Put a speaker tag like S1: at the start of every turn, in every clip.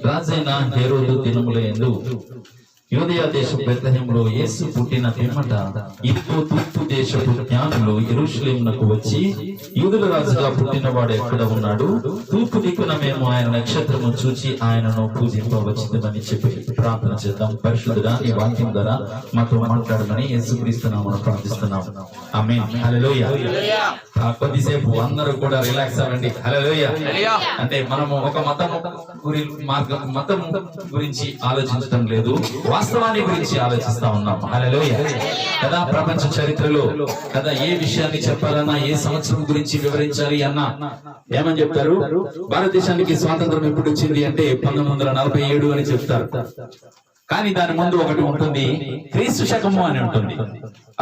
S1: రాజైన హేరోదు దినములందు యూదయ దేశపు బెత్లెహేములో యేసు పుట్టిన పిమ్మట ఇదిగో తూర్పు దేశపు జ్ఞానులు యెరూషలేమునకు వచ్చి, యూదుల రాజుగా పుట్టినవాడు ఎక్కడ ఉన్నాడు? తూర్పు దిక్కున మేము ఆయన నక్షత్రము చూచి ఆయనను పూజింపవచ్చుదని చెప్పి ప్రార్థన చేద్దాం. పరిశుద్ధుడా, నీ వాక్యం ద్వారా మాతో మాట్లాడమని యేసుక్రీస్తు నామమున ప్రార్థిస్తున్నాం. ఆమేన్. హల్లెలూయా. కొద్దిసేపు అందరూ కూడా రిలాక్స్ అవ్వండి. హల్లెలూయా. అంటే మనము ఒక మతం గురించి ఆలోచించడం లేదు, వాస్తవాన్ని గురించి ఆలోచిస్తా ఉన్నాం. హల్లెలూయా కదా. ప్రపంచ చరిత్రలో కదా ఏ విషయాన్ని చెప్పాలన్నా, ఏ సంవత్సరం గురించి వివరించాలి అన్నా ఏమని చెప్తారు? భారతదేశానికి స్వాతంత్రం ఎప్పుడు వచ్చింది అంటే 1947 అని చెప్తారు. కానీ దాని ముందు ఒకటి ఉంటుంది, క్రీస్తు శకము అని ఉంటుంది.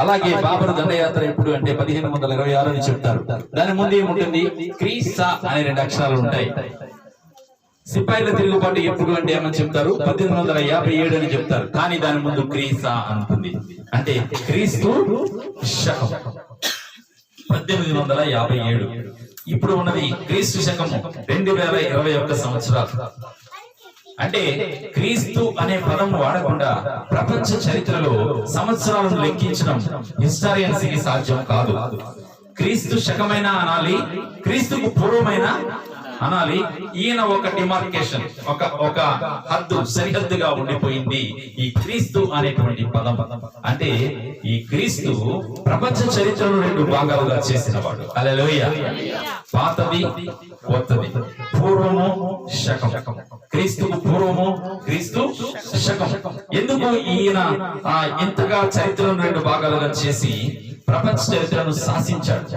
S1: అలాగే బాబర్ దండయాత్ర ఎప్పుడు అంటే 1526 అని చెప్తారు. దాని ముందు ఏముంటుంది? క్రీసా అనే 2 అక్షరాలు ఉంటాయి. సిపాయిల తిరుగుబాటు ఎప్పుడు అంటే ఏమని చెప్తారు? 1857 అని చెప్తారు. కానీ దాని ముందు క్రీసా అంటుంది, అంటే క్రీస్తు శకం 1857. ఇప్పుడు ఉన్నది క్రీస్తు శకం 2021 సంవత్సరాలు. అంటే క్రీస్తు అనే పదం వాడకుండా ప్రపంచ చరిత్రలో సంవత్సరాలను లెక్కించడం హిస్టారియన్స్ కి సాధ్యం కాదు. క్రీస్తు శకమైన అనాలి, క్రీస్తుకు పూర్వమైన అనాలి. ఈయన ఒక డిమార్కేషన్, ఒక హద్దు, సరిహద్దుగా ఉండిపోయింది ఈ క్రీస్తు అనేటువంటి పదం. అంటే ఈ క్రీస్తు ప్రపంచ చరిత్రను 2 భాగాలుగా చేసిన వాడు. హల్లెలూయా. పాతది, కొత్తది, పూర్వము, శకం. క్రీస్తుకు పూర్వము, క్రీస్తు శకం. ఎందుకు ఈయన ఇంతగా చరిత్రను 2 భాగాలుగా చేసి ప్రపంచ చరిత్రను శాసించాడు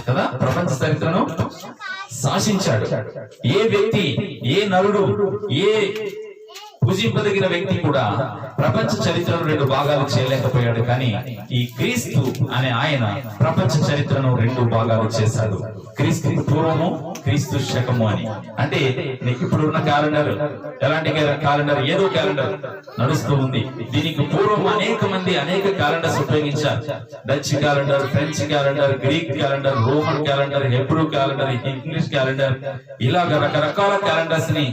S1: కదా? ప్రపంచ చరిత్రను శాసించాడు. ఏ వ్యక్తి, ఏ నరుడు, ఏ పూజింపదగిన వ్యక్తి కూడా ప్రపంచ చరిత్రను 2 భాగాలు చేయలేకపోయాడు. కానీ ఈ క్రీస్తు అనే ఆయన ప్రపంచ చరిత్రను 2 భాగాలు చేశాడు. క్రీస్తు పూర్వము, క్రీస్తు శకము అని. అంటే ఇప్పుడున్న క్యాలెండర్ ఎలాంటి క్యాలెండర్? ఏదో క్యాలెండర్ నడుస్తూ ఉంది. దీనికి పూర్వం అనేక మంది అనేక క్యాలెండర్స్ ఉపయోగించారు. Dutch calendar, French calendar, Greek calendar, Roman calendar, Hebrew calendar, English calendar, ఇలాగ రకరకాల క్యాలెండర్స్ ని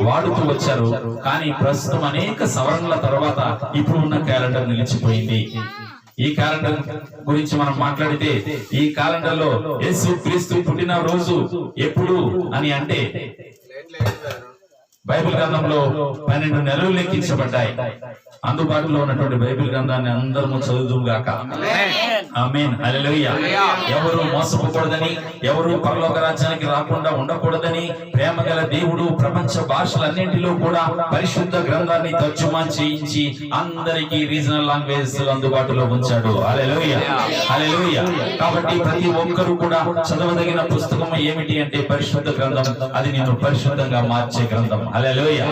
S1: వాడుతూ వచ్చారు. కానీ ప్రస్తుతం అనేక సవరణల తర్వాత ఇప్పుడు ఉన్న క్యాలెండర్ నిలిచిపోయింది. ఈ క్యాలెండర్ గురించి మనం మాట్లాడితే, ఈ క్యాలెండర్ లో యేసు క్రీస్తు పుట్టిన రోజు ఎప్పుడు అని అంటే బైబిల్ గ్రంథంలో 12 నెలలు లెక్కించబడ్డాయి. అందుబాటులో ఉన్నటువంటి బైబిల్ గ్రంథాన్ని అందరము చదువుగాక. ఆమేన్. హల్లెలూయా. ఎవరు మోసపోకూడదని, ఎవరు పరలోక రాజ్యానికి రాకుండా ఉండకూడదని ప్రేమ గల దేవుడు ప్రపంచ భాషలన్నింటిలో కూడా పరిశుద్ధ గ్రంథాన్ని తర్జుమా చేయించి అందరికీ రీజనల్ లాంగ్వేజ్ అందుబాటులో ఉంచాడు. హల్లెలూయా. హల్లెలూయా. కాబట్టి ప్రతి ఒక్కరూ కూడా చదవదగిన పుస్తకం ఏమిటి అంటే పరిశుద్ధ గ్రంథం. అది నిన్ను పరిశుద్ధంగా మార్చే గ్రంథం. హల్లెలూయా.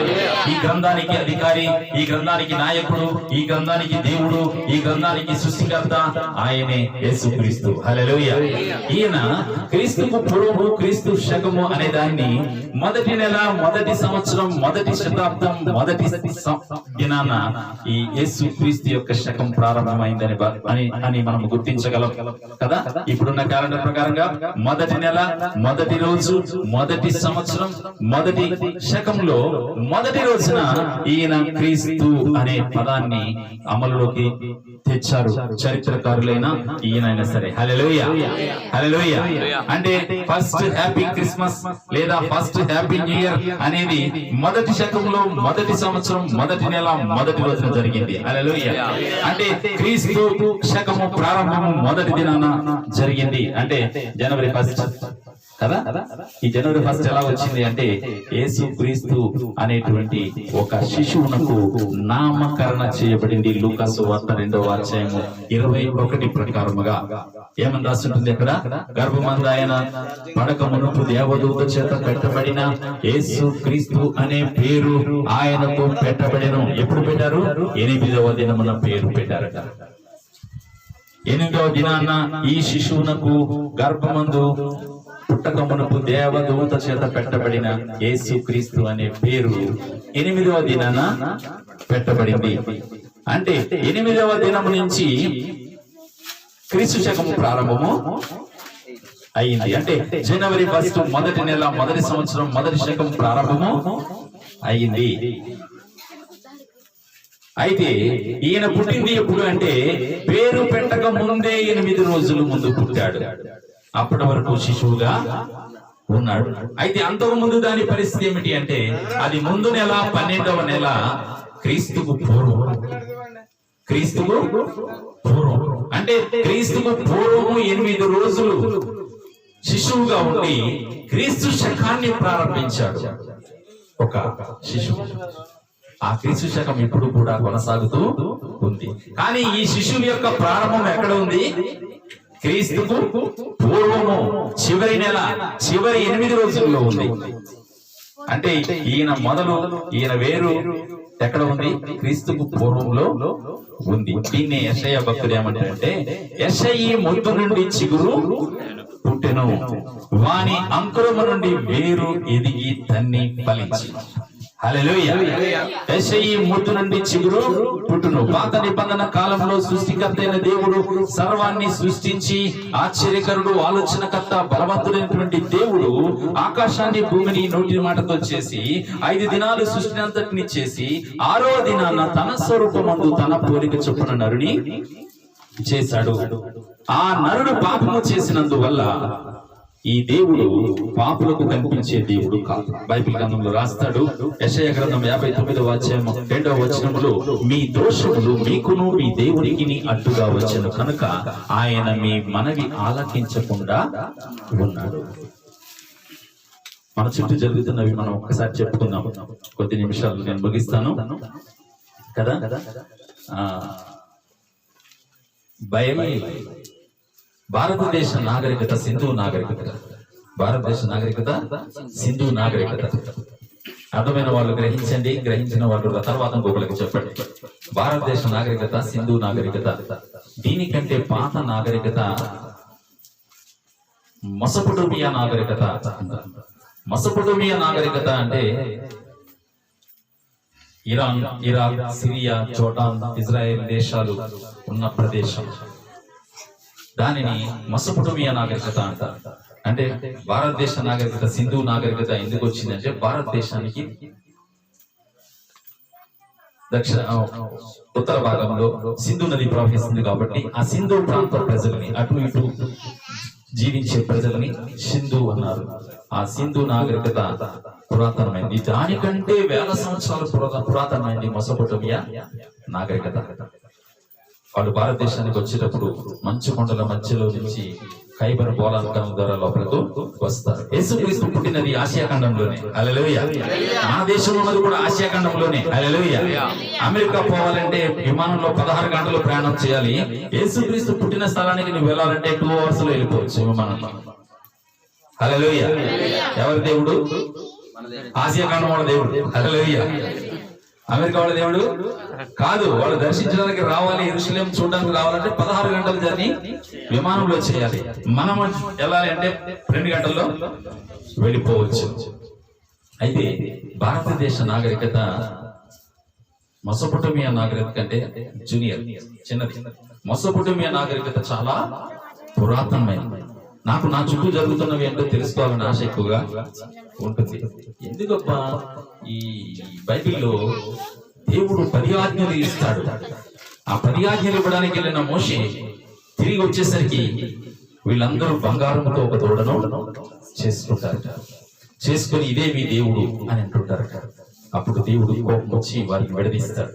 S1: ఈ గ్రంథానికి అధికారి, ఈ గ్రంథానికి నాయకుడు, ఈ గ్రంథానికి దేవుడు, ఈ గ్రంథానికి సృష్టికర్త ఆయనే యేసుక్రీస్తు. హల్లెలూయా. ఈయన క్రీస్తుకు పూర్వము, క్రీస్తు శకము అనే దాన్ని మొదటి నెల, మొదటి సంవత్సరం, మొదటి శతాబ్దం, మొదటి దినాన ఈ యేసుక్రీస్తు యొక్క శకం ప్రారంభమైందని అని మనం గుర్తించగలం కదా? ఇప్పుడున్న క్యాలెండర్ ప్రకారంగా మొదటి నెల, మొదటి రోజు, మొదటి సంవత్సరం, మొదటి శకంలో మొదటి రోజున ఈయన క్రీస్తు అనే పదాన్ని అమలులోకి తెచ్చారు చరిత్రకారులైన ఈయనైనా సరే. హల్లెలూయా. హల్లెలూయా. అంటే ఫస్ట్ హ్యాపీ క్రిస్మస్ లేదా ఫస్ట్ హ్యాపీ న్యూ ఇయర్ అనేది మొదటి శకంలో మొదటి సంవత్సరం, మొదటి నెల, మొదటి రోజున జరిగింది. హల్లెలూయా. అంటే క్రీస్తు శకము ప్రారంభము మొదటి దినాన జరిగింది. అంటే జనవరి 1 కదా? ఈ జనవరి 1 ఎలా వచ్చింది అంటే యేసు క్రీస్తు అనేటువంటి ఒక శిశువునకు నామకరణ చేయబడింది. లూకా సువార్త 2వ అధ్యాయము 21 ప్రకారముగా ఏమని రాస్తుంటుంది అక్కడ? గర్భమందు ఆయన పడక మునుపు దేవదూత చేత పెట్టబడిన యేసు క్రీస్తు అనే పేరు ఆయనకు పెట్టబడెను. ఎప్పుడు పెట్టారు? 8వ దినమున పేరు పెట్టారట. 8వ దినాన ఈ శిశువునకు గర్భమందు పుట్టక మునుపు దేవదూత చేత పెట్టబడిన యేసు క్రీస్తు అనే పేరు 8వ దినాన పెట్టబడింది. అంటే 8వ దినము నుంచి క్రీస్తు శకము ప్రారంభము అయింది. అంటే జనవరి 1 మొదటి నెల, మొదటి సంవత్సరం, మొదటి శకం ప్రారంభము అయింది. అయితే ఈయన పుట్టింది ఎప్పుడు అంటే పేరు పెట్టక ముందే 8 రోజులు ముందు పుట్టాడు. అప్పటి వరకు శిశువుగా ఉన్నాడు. అయితే అంతకు ముందు దాని పరిస్థితి ఏమిటి అంటే అది ముందు నెల 12వ నెల క్రీస్తుకు పూర్వం. క్రీస్తుకు పూర్వం అంటే క్రీస్తుకు పూర్వము 8 రోజులు శిశువుగా ఉండి క్రీస్తు శకాన్ని ప్రారంభించాడు ఒక శిశువు. ఆ క్రీస్తు శకం ఇప్పుడు కూడా కొనసాగుతూ ఉంది. కానీ ఈ శిశువు యొక్క ప్రారంభం ఎక్కడ ఉంది? క్రీస్తుకు పూర్వము చివరి నెల చివరి 8 రోజుల్లో ఉంది. అంటే ఈయన వేరు ఎక్కడ ఉంది? క్రీస్తుకు పూర్వంలో ఉంది. దీన్ని యెషయా భక్తుడు ఏమంటారంటే యెషయి మొద్దు నుండి చిగురు పుట్టెను, వాని అంకురము నుండి వేరు ఎదిగి తన్ని ఫలించి. హల్లెలూయా. యెషయి మొద్దు నుండి చిగురు పుట్టును. పాత నిబంధన కాలంలో సృష్టికర్తైన దేవుడు సర్వాన్ని సృష్టించి ఆశ్చర్యకరుడు, ఆలోచనకర్త, బలవంతుడైనటువంటి దేవుడు ఆకాశాన్ని భూమిని నోటి మాటతో చేసి 5 దినాలు సృష్టిని అంతటిని చేసి 6వ దినాన తన స్వరూపమందు తన పోలిక చొప్పున నరుని చేశాడు. ఆ నరుడు పాపము చేసినందువల్ల ఈ దేవుడు పాపులకు కనిపించే దేవుడు కాదు. బైబిల్ గ్రంథంలో రాస్తాడు, యెషయా గ్రంథం 59వ అధ్యాయం 2వ వచనములో, మీ దోషములు మీకును మీ దేవునికి అడ్డుగా వచ్చెను కనుక ఆయన మీ మనవి ఆలకించకుండా ఉన్నాడు. మన చుట్టూ జరుగుతున్నవి మనం ఒక్కసారి చెప్పుకుందాం. కొద్ది నిమిషాలు నేను ముగిస్తాను కదా. భయమే భారతదేశ నాగరికత సింధు నాగరికత. భారతదేశ నాగరికత సింధు నాగరికత. అర్థమైన వాళ్ళు గ్రహించండి, గ్రహించిన వాళ్ళు తర్వాత ఇంకొకరికి చెప్పండి. భారతదేశ నాగరికత సింధు నాగరికత. దీనికంటే పాత నాగరికత మెసొపొటేమియా నాగరికత. మెసొపొటేమియా నాగరికత అంటే Iran, Iraq, Syria, Jordan, Israel దేశాలు ఉన్న ప్రదేశం. దానిని మెసొపొటేమియా నాగరికత అంటారు. అంటే భారతదేశ నాగరికత సింధు నాగరికత ఎందుకు వచ్చిందంటే భారతదేశానికి ఉత్తర భాగంలో సింధు నది ప్రవహిస్తుంది కాబట్టి ఆ సింధు ప్రాంత ప్రజలని, అటు ఇటు జీవించే ప్రజలని సింధు అన్నారు. ఆ సింధు నాగరికత పురాతనమైంది. దానికంటే 1000 సంవత్సరాలు పురాతనమైంది మెసొపొటేమియా నాగరికత. వాళ్ళు భారతదేశానికి వచ్చేటప్పుడు మంచు కొండల మధ్యలో నుంచి ఖైబర్ బోలాంకం ద్వారా లోపలకు వస్తారు. యేసుక్రీస్తు పుట్టినది ఆసియా ఖండంలోనే. హల్లెలూయా. మన దేశంలో ఉన్నది కూడా ఆసియా ఖండంలోనే. హల్లెలూయా. అమెరికా పోవాలంటే విమానంలో 16 గంటలు ప్రయాణం చేయాలి. యేసుక్రీస్తు పుట్టిన స్థలానికి నువ్వు వెళ్ళాలంటే 2 hours లో వెళ్ళిపోవచ్చు విమానంలో. హల్లెలూయా. ఎవరి దేవుడు? ఆసియా ఖండం వాళ్ళ దేవుడు. హల్లెలూయా. అమెరికా వాళ్ళ దేవుడు కాదు. వాళ్ళు దర్శించడానికి రావాలి, యెరూషలేం చూడడానికి రావాలంటే 16 గంటల జర్నీ విమానంలో చేయాలి. మనం వెళ్ళాలి అంటే 2 గంటల్లో వెళ్ళిపోవచ్చు. అయితే భారతదేశ నాగరికత మెసొపొటేమియా నాగరికత కంటే జూనియర్, చిన్నది. మెసొపొటేమియా నాగరికత చాలా పురాతనమైనది. నాకు నా చుట్టూ జరుగుతున్నవి ఏంటో తెలుసుకోవాలని ఆశ ఎక్కువగా ఉంటుంది. ఎందుకబ్బా ఈ బైబిల్లో దేవుడు 10 ఆజ్ఞలు ఇస్తాడు. ఆ 10 ఆజ్ఞలు ఇవ్వడానికి వెళ్ళిన మోషే తిరిగి వచ్చేసరికి వీళ్ళందరూ బంగారంతో ఒక దూడను చేసుకుంటారు. చేసుకుని ఇదే మీ దేవుడు అని అంటుంటారు. అప్పుడు దేవుడు కోపం వచ్చి వారిని విడదీస్తాడు.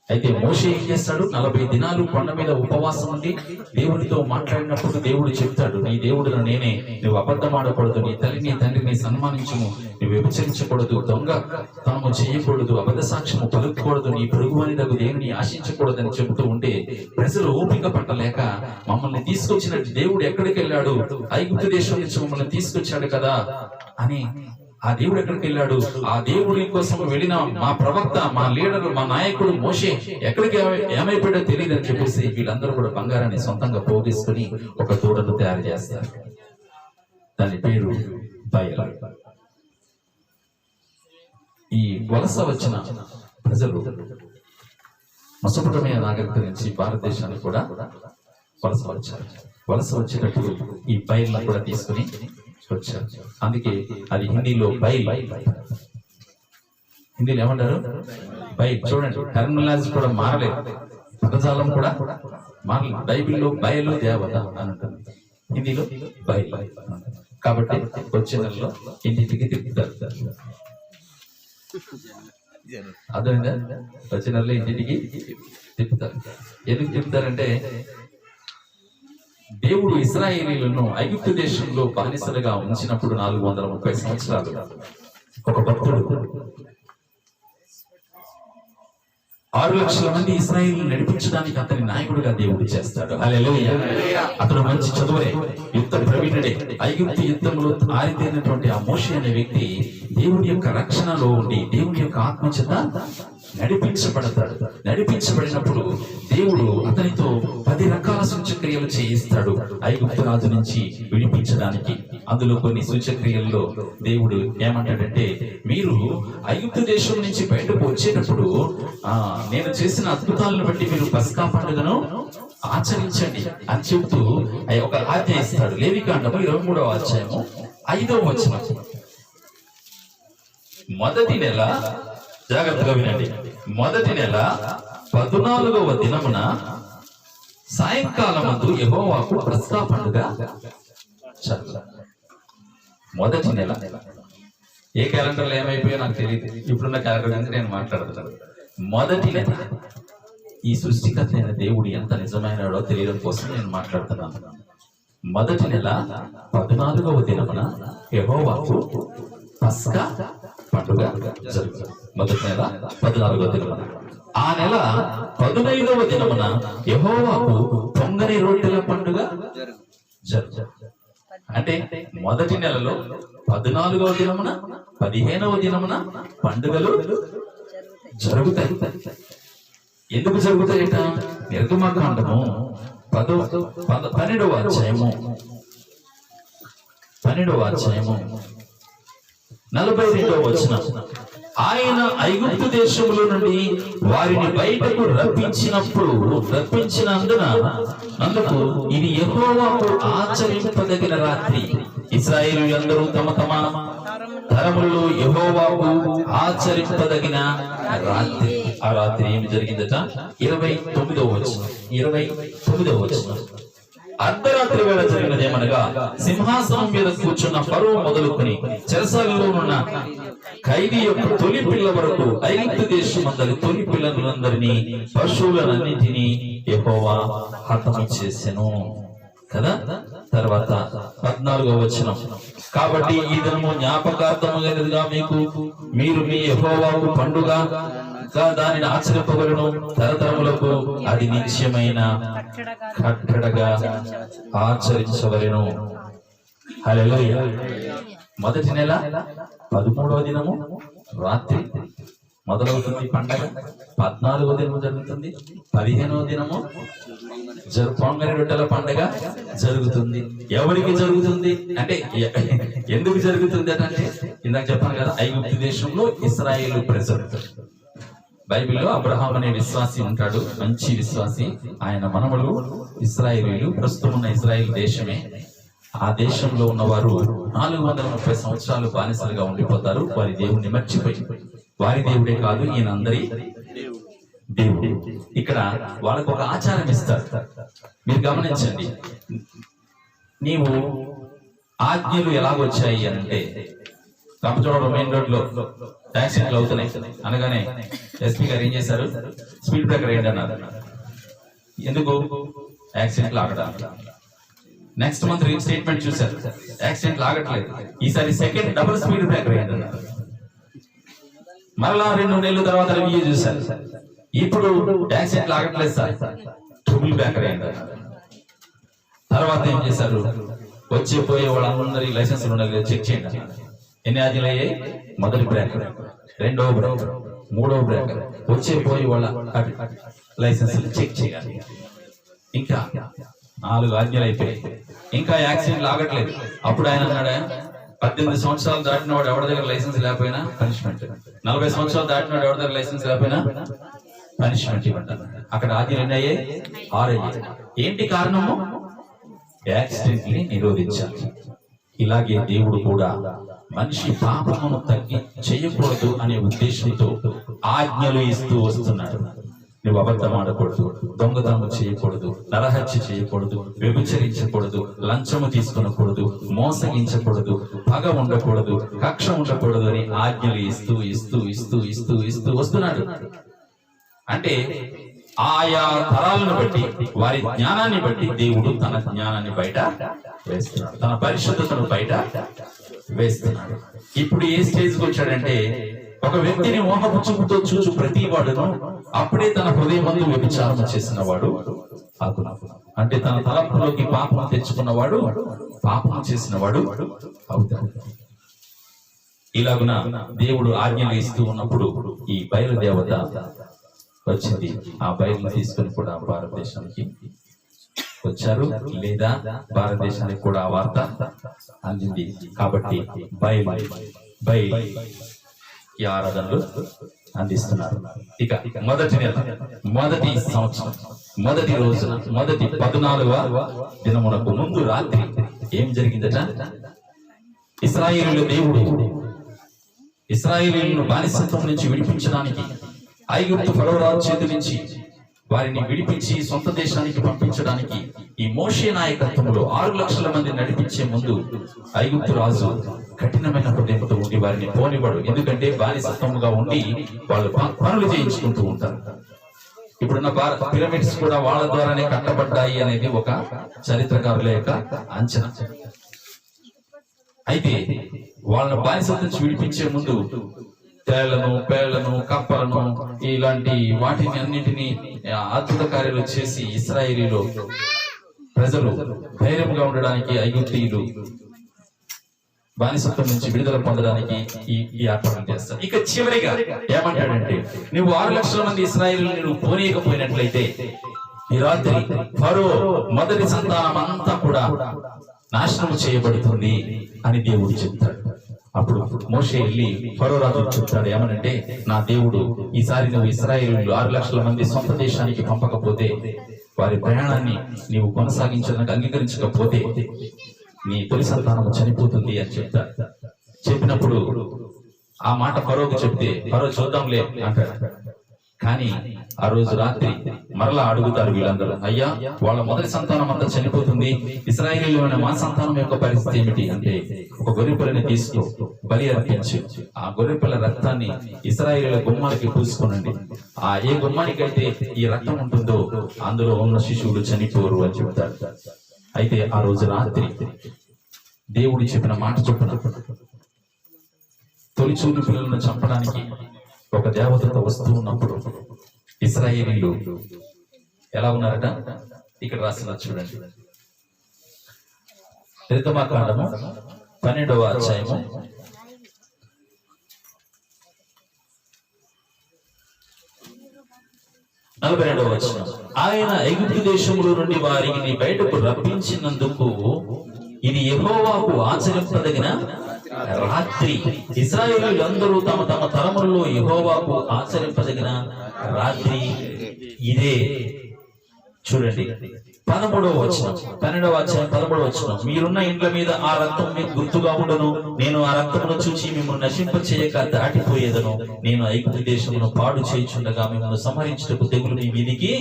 S1: అయితే మోషే ఏం చేస్తాడు? 40 దినాలు కొండ మీద ఉపవాసం ఉండి దేవుడితో మాట్లాడినప్పుడు దేవుడు చెప్తాడు, నీ దేవుడు నేనే, నువ్వు అబద్ధం ఆడకూడదు, నీ తల్లిని తండ్రిని సన్మానించుము, నువ్వు వ్యభిచరించకూడదు, దొంగ తనము చేయకూడదు, అబద్ధ సాక్ష్యము పలుకకూడదు, నీ పొరుగువాని దగ్గర దేవుని ఆశించకూడదని చెబుతూ ఉంటే ప్రజలు ఓపిక పట్టలేక మమ్మల్ని తీసుకొచ్చిన దేవుడు ఎక్కడికి వెళ్ళాడు? ఐగుప్తు దేశం నుంచి మమ్మల్ని తీసుకొచ్చాడు కదా అని ఆ దేవుడు ఎక్కడికి వెళ్ళాడు? ఆ దేవుడి కోసం వెళ్ళిన మా ప్రవక్త, మా లీడర్, మా నాయకుడు మోషే ఎక్కడికి ఏమైపోయాడో తెలియదు అని చెప్పేసి వీళ్ళందరూ కూడా బంగారాన్ని సొంతంగా పోగేసుకుని ఒక దూడను తయారు చేస్తారు. దాని పేరు బయలు. ఈ వలస వచ్చిన ప్రజలు మెసొపొటేమియా నాగరికత నుంచి భారతదేశానికి కూడా వలస వచ్చారు. వలస వచ్చేటప్పుడు ఈ బయలును కూడా తీసుకుని వచ్చారు. అందుకే అది హిందీలో బైల్. హిందీలో ఏమంటారు? బైబిల్. చూడండి, టెర్మినాలజీ కూడా మారలేదు, పదజాలం కూడా మారలేదు. బైబిల్లో బయలు దేవత అని ఉంటుంది, హిందీలో బైబిల్. కాబట్టి వచ్చే నెలలో ఇంటింటికి తిప్పుతారు. అర్థమైందా? వచ్చే నెలలో ఇంటింటికి తిప్పుతారు. ఎందుకు తిప్పుతారంటే దేవుడు ఇశ్రాయేలీయులను ఐగుప్తు దేశంలో బానిసలుగా ఉంచినప్పుడు 430 సంవత్సరాలు ఒక భక్తుడు 6 లక్షల మంది ఇశ్రాయేలు నడిపించడానికి అతని నాయకుడిగా దేవుడు చేస్తాడు. హల్లెలూయా. అతడు మంచి చదువురే, యుద్ధ ప్రవీణుడే. ఐగుప్తు యుద్ధంలో ఆరితేరినటువంటి ఆ మోషే అనే వ్యక్తి దేవుని యొక్క రక్షణలో ఉండి దేవుని యొక్క ఆత్మచేత నడిపించబడతాడు. నడిపించబడినప్పుడు దేవుడు అతనితో 10 రకాల సూచక్రియలు చేయిస్తాడు ఐగుప్తు రాజు నుంచి విడిపించడానికి. అందులో కొన్ని సూచక్రియల్లో దేవుడు ఏమంటాడంటే, మీరు ఐగుప్తు దేశం నుంచి బయటకు వచ్చేటప్పుడు నేను చేసిన అద్భుతాలను బట్టి మీరు పస్కా పండుగను ఆచరించండి అని చెబుతూ ఒక ఆజ్ఞ ఇస్తాడు. లేవికాండము 23వ అధ్యాయము 5వ వచనం. మొదటి నెల, జాగ్రత్తగా వినండి, మొదటి నెల 14వ దినమున సాయంకాలమందు యెహోవాకు పస్కా పండుగ జరుగును. మొదటి నెల. ఏ క్యాలెండర్లో ఏమైపోయో నాకు తెలియదు, ఇప్పుడున్న క్యాలెండర్ గురించి నేను మాట్లాడుతున్నాను. మొదటి నెల. ఈ సృష్టికర్త అయిన దేవుడు ఎంత నిజమైనడో తెలియడం కోసం నేను మాట్లాడుతున్నాను. మొదటి నెల 14వ దినమున యెహోవాకు పస్కా పండుగ జరుగుతుంది. మొదటి నెల 14వ దినమున. ఆ నెల 15వ దినమున యెహోవాకు పొంగని రొట్టెల పండుగ జరుగుతుంది. అంటే మొదటి నెలలో 14వ దినమున 15వ దినమున పండుగలు జరుగుతాయి. ఎందుకు జరుగుతాయట? నిర్గమకాండము 12వ అధ్యాయము 42వ వచనం. ఆయన ఐగుప్తు దేశములో నుండి వారిని బయటకు రప్పించినందుకు ఇది యెహోవాకు ఆచరింపదగిన రాత్రి. ఇశ్రాయేలీయులందరూ తమ తమ తరములలో యెహోవాకు ఆచరింపదగిన రాత్రి. ఆ రాత్రి ఏమి జరిగిందట? 29వ వచనం. అర్ధరాత్రి వేళ జరిగినదేమనగా, సింహాసనం మీద కూర్చున్న ఫరో మొదలుకొని చెరసాలలో ఉన్న ఖైదీ యొక్క తొలి పిల్ల వరకు ఐగుప్తు దేశమందరి తొలి పిల్లలందరినీ, పశువులన్నింటినీ యెహోవా హతము చేసెను కదా. తర్వాత 14వ వచనం. కాబట్టి ఈ దినము జ్ఞాపకార్థముగా మీరు మీ యెహోవాకు పండుగ దానిని ఆచరింపబడును. తరతరములకు అది నిత్యమైన కట్టడగా ఆచరించవలెను. హల్లెలూయా. మొదటి నెల 13వ దినము రాత్రి మొదలవుతుంది పండగ. 14వ దినము జరుగుతుంది. 15వ దినము పొంగని రొట్టెల పండగ జరుగుతుంది. ఎవరికి జరుగుతుంది అంటే, ఎందుకు జరుగుతుంది అంటే, ఇందాక చెప్పాను కదా, ఐగుప్తు దేశంలో ఇశ్రాయేలు ప్రజలు. బైబిల్లో అబ్రహాం అనే విశ్వాసి ఉంటాడు, మంచి విశ్వాసి. ఆయన మనవలు ఇశ్రాయేలీయులు. ప్రస్తుతం ఉన్న ఇశ్రాయేల్ దేశమే. ఆ దేశంలో ఉన్నవారు 430 సంవత్సరాలు బానిసలుగా ఉండిపోతారు. వారి దేవుడిని మర్చిపోయి, వారి దేవుడే కాదు, ఈయన అందరి దేవుడు. ఇక్కడ వాళ్ళకు ఒక ఆచారం ఇస్తారు. మీరు గమనించండి, నీవు ఆజ్ఞలు ఎలాగొచ్చాయి అంటే, రంపచోడవరం మెయిన్ రోడ్ లో యాక్సిడెంట్లు అవుతున్నాయి అనగానే ఎస్పీ గారు ఏం చేశారు? స్పీడ్ బ్రేకర్ ఏంటి అన్నారు. ఎందుకు? యాక్సిడెంట్లు ఆగడానికి. నెక్స్ట్ మంత్ స్టేట్మెంట్ చూశారు, యాక్సిడెంట్లు ఆగట్లేదు. ఈసారి సెకండ్ డబుల్ స్పీడ్ బ్రేకర్ ఏంటి అన్నారు. మరలా 2 నెలల తర్వాత రివ్యూ చూశారు, ఇప్పుడు యాక్సిడెంట్లు ఆగట్లేదు సార్, ట్రిపుల్ బ్రేకర్ ఏంటి అన్నారు. తర్వాత ఏం చేశారు? వచ్చే పోయే వాళ్ళందరి లైసెన్సులు ఉండాలి, చెక్ చేయండి. ఎన్ని ఆజ్ఞలు అయ్యాయి? మొదటి బ్రేకర్, 2వ బ్రేకర్, 3వ బ్రేకర్. వచ్చే పోయే వాళ్ళ లైసెన్సులు చెక్ చేయాలి. ఇంకా 4 ఆజ్ఞలు అయిపోయాయి. ఇంకా యాక్సిడెంట్లు ఆగట్లేదు. అప్పుడు ఆయన అన్నాడు, 18 సంవత్సరాలు దాటిన వాడు ఎవరి దగ్గర లైసెన్స్ లేకపోయినా పనిష్మెంట్, 40 సంవత్సరాలు దాటిన వాడు ఎవరి దగ్గర లైసెన్స్ లేకపోయినా పనిష్మెంట్ ఇవ్వంటారు. అక్కడ ఆజ్ఞలు ఎన్ని అయ్యాయి? 6 అయ్యాయి. ఏంటి కారణము? యాక్సిడెంట్ ని నిరోధించాలి. ఇలాగే దేవుడు కూడా మనిషి పాపమును చేయకూడదు అనే ఉద్దేశంతో ఆజ్ఞలు ఇస్తూ వస్తున్నాడు. నువ్వు అబద్ధం ఆడకూడదు, దొంగతనం చేయకూడదు, నరహత్య చేయకూడదు, వ్యభిచరించకూడదు, లంచము తీసుకునకూడదు, మోసగించకూడదు, పగ ఉండకూడదు, కక్ష ఉండకూడదు అని ఆజ్ఞలు ఇస్తూ ఇస్తూ ఇస్తూ ఇస్తూ ఇస్తూ వస్తున్నాడు. అంటే ఆయా తరాలను బట్టి, వారి జ్ఞానాన్ని బట్టి దేవుడు తన జ్ఞానాన్ని బయట వేస్తున్నాడు, తన పరిశుద్ధతను బయట వేస్తున్నాడు. ఇప్పుడు ఏ స్టేజ్కి వచ్చాడంటే, ఒక వ్యక్తిని మోహపు చూపుతో చూచు ప్రతి వాడును అప్పుడే తన హృదయమందు వ్యభిచారం చేసిన వాడు ఆకును. అంటే తన తలంపులోకి పాపం తెచ్చుకున్నవాడు పాపం చేసిన వాడు అవుతాడు. ఇలాగున దేవుడు ఆజ్ఞలు ఇస్తూ ఉన్నప్పుడు ఈ బయలుదేవత వచ్చింది. ఆ బయలును తీసుకొని కూడా భారతదేశానికి వచ్చారు, లేదా భారతదేశానికి కూడా ఆ వార్త అందింది. కాబట్టి బయలు ఈ ఆరాధనలు అందిస్తున్నారు. ఇక మొదటి నెల, మొదటి సంవత్సరం, మొదటి రోజున, మొదటి 14వ దినమునకు ముందు రాత్రి ఏం జరిగిందట? ఇశ్రాయేలు దేవుడు ఇశ్రాయేలీయులను బానిసత్వం నుంచి విడిపించడానికి, ఐగుప్తు ఫరోరాజు చేతి నుంచి వారిని విడిపించి సొంత దేశానికి పంపించడానికి ఈ మోషే నాయకత్వంలో 6 లక్షల మంది నడిపించే ముందు ఐగుప్తు రాజు కఠినమైన హృదయంతో ఉండి వారిని పోనివాడు. ఎందుకంటే బానిసత్వముగా ఉండి వాళ్ళు పనులు చేయించుకుంటూ ఉంటారు. ఇప్పుడున్న పిరమిడ్స్ కూడా వాళ్ళ ద్వారానే కట్టబడ్డాయి అనేది ఒక చరిత్రకారుల యొక్క అంచనా. అయితే వాళ్ళ బానిసత్వం నుంచి విడిపించే ముందు తేళ్లను, పేళ్లను, కప్పలను, ఇలాంటి వాటిని అన్నింటినీ అద్భుత కార్యాలు చేసి ఇశ్రాయేలీలో ప్రజలు ధైర్యంగా ఉండడానికి, ఐగుప్తీయులు బానిసత్వం నుంచి విడుదల పొందడానికి ఈ ఏర్పాటు చేస్తారు. ఇక చివరిగా ఏమంటాడంటే, నువ్వు 6 లక్షల మంది ఇశ్రాయేలీయులను నువ్వు పోనీయకపోయినట్లయితే ఈ రాత్రి ఫరో మొదటి సంతానం అంతా కూడా నాశనం చేయబడుతుంది అని దేవుడు చెప్తాడు. అప్పుడు మోషే వెళ్ళి ఫరో రాజు చెప్తాడు, ఏమనంటే, నా దేవుడు ఈసారి నువ్వు ఇశ్రాయేలీయులు 6 లక్షల మంది సొంత దేశానికి పంపకపోతే, వారి ప్రయాణాన్ని నీవు కొనసాగించడానికి అంగీకరించకపోతే నీ తొలి సంతానం చనిపోతుంది అని చెప్తాడు. చెప్పినప్పుడు ఆ మాట ఫరోకు చెప్తే ఫరో చూద్దాంలే అంటాడు. కానీ ఆ రోజు రాత్రి మరలా అడుగుతారు వీళ్ళందరూ, అయ్యా వాళ్ళ మొదటి సంతానం అంతా చనిపోతుంది, ఇశ్రాయేలీయులైన మా సంతానం యొక్క పరిస్థితి ఏమిటి అంటే, ఒక గొర్రెపిల్లని తీసుకో, బలి అర్పించు, ఆ గొర్రెపిల్ల రక్తాన్ని ఇశ్రాయేలీయుల గుమ్మాలకి పూసుకోనండి, ఆ ఏ గుమ్మానికైతే ఈ రక్తం ఉంటుందో అందులో ఉన్న శిశువులు చనిపోరు అని చెప్తారు. అయితే ఆ రోజు రాత్రి దేవుడు చెప్పిన మాట చొప్పున తొలి చూలు పిల్లలను చంపడానికి ఒక దేవతతో వస్తూ ఉన్నప్పుడు ఇశ్రాయేలీయులు ఎలా ఉన్నారట? ఇక్కడ రాసిన చూడండి, నిర్గమకాండము 12వ అధ్యాయము 42వ వచనం. ఆయన ఐగుప్తు దేశములో నుండి వారిని బయటకు రప్పించినందుకు ఇది యెహోవాకు ఆచరింపదగిన రాత్రి. ఇశ్రాయేలీయులందరూ తమ తమ తరములలో యెహోవాకు ఆచరింపదగిన రాత్రి ఇదే. చూడండి 13వ వచనం, 12వ అధ్యాయం 13వ వచనం. మీరున్న ఇండ్ల మీద ఆ రక్తం మీకు గుర్తుగా ఉండను, నేను ఆ రక్తమును చూచి మిమ్మల్ని నశింప చేయక దాటిపోయేదను. నేను ఐగుప్తు దేశమును పాడు చేయుచుండగా మిమ్మల్ని సంహరించుటకు తెగులు మీ మీదికి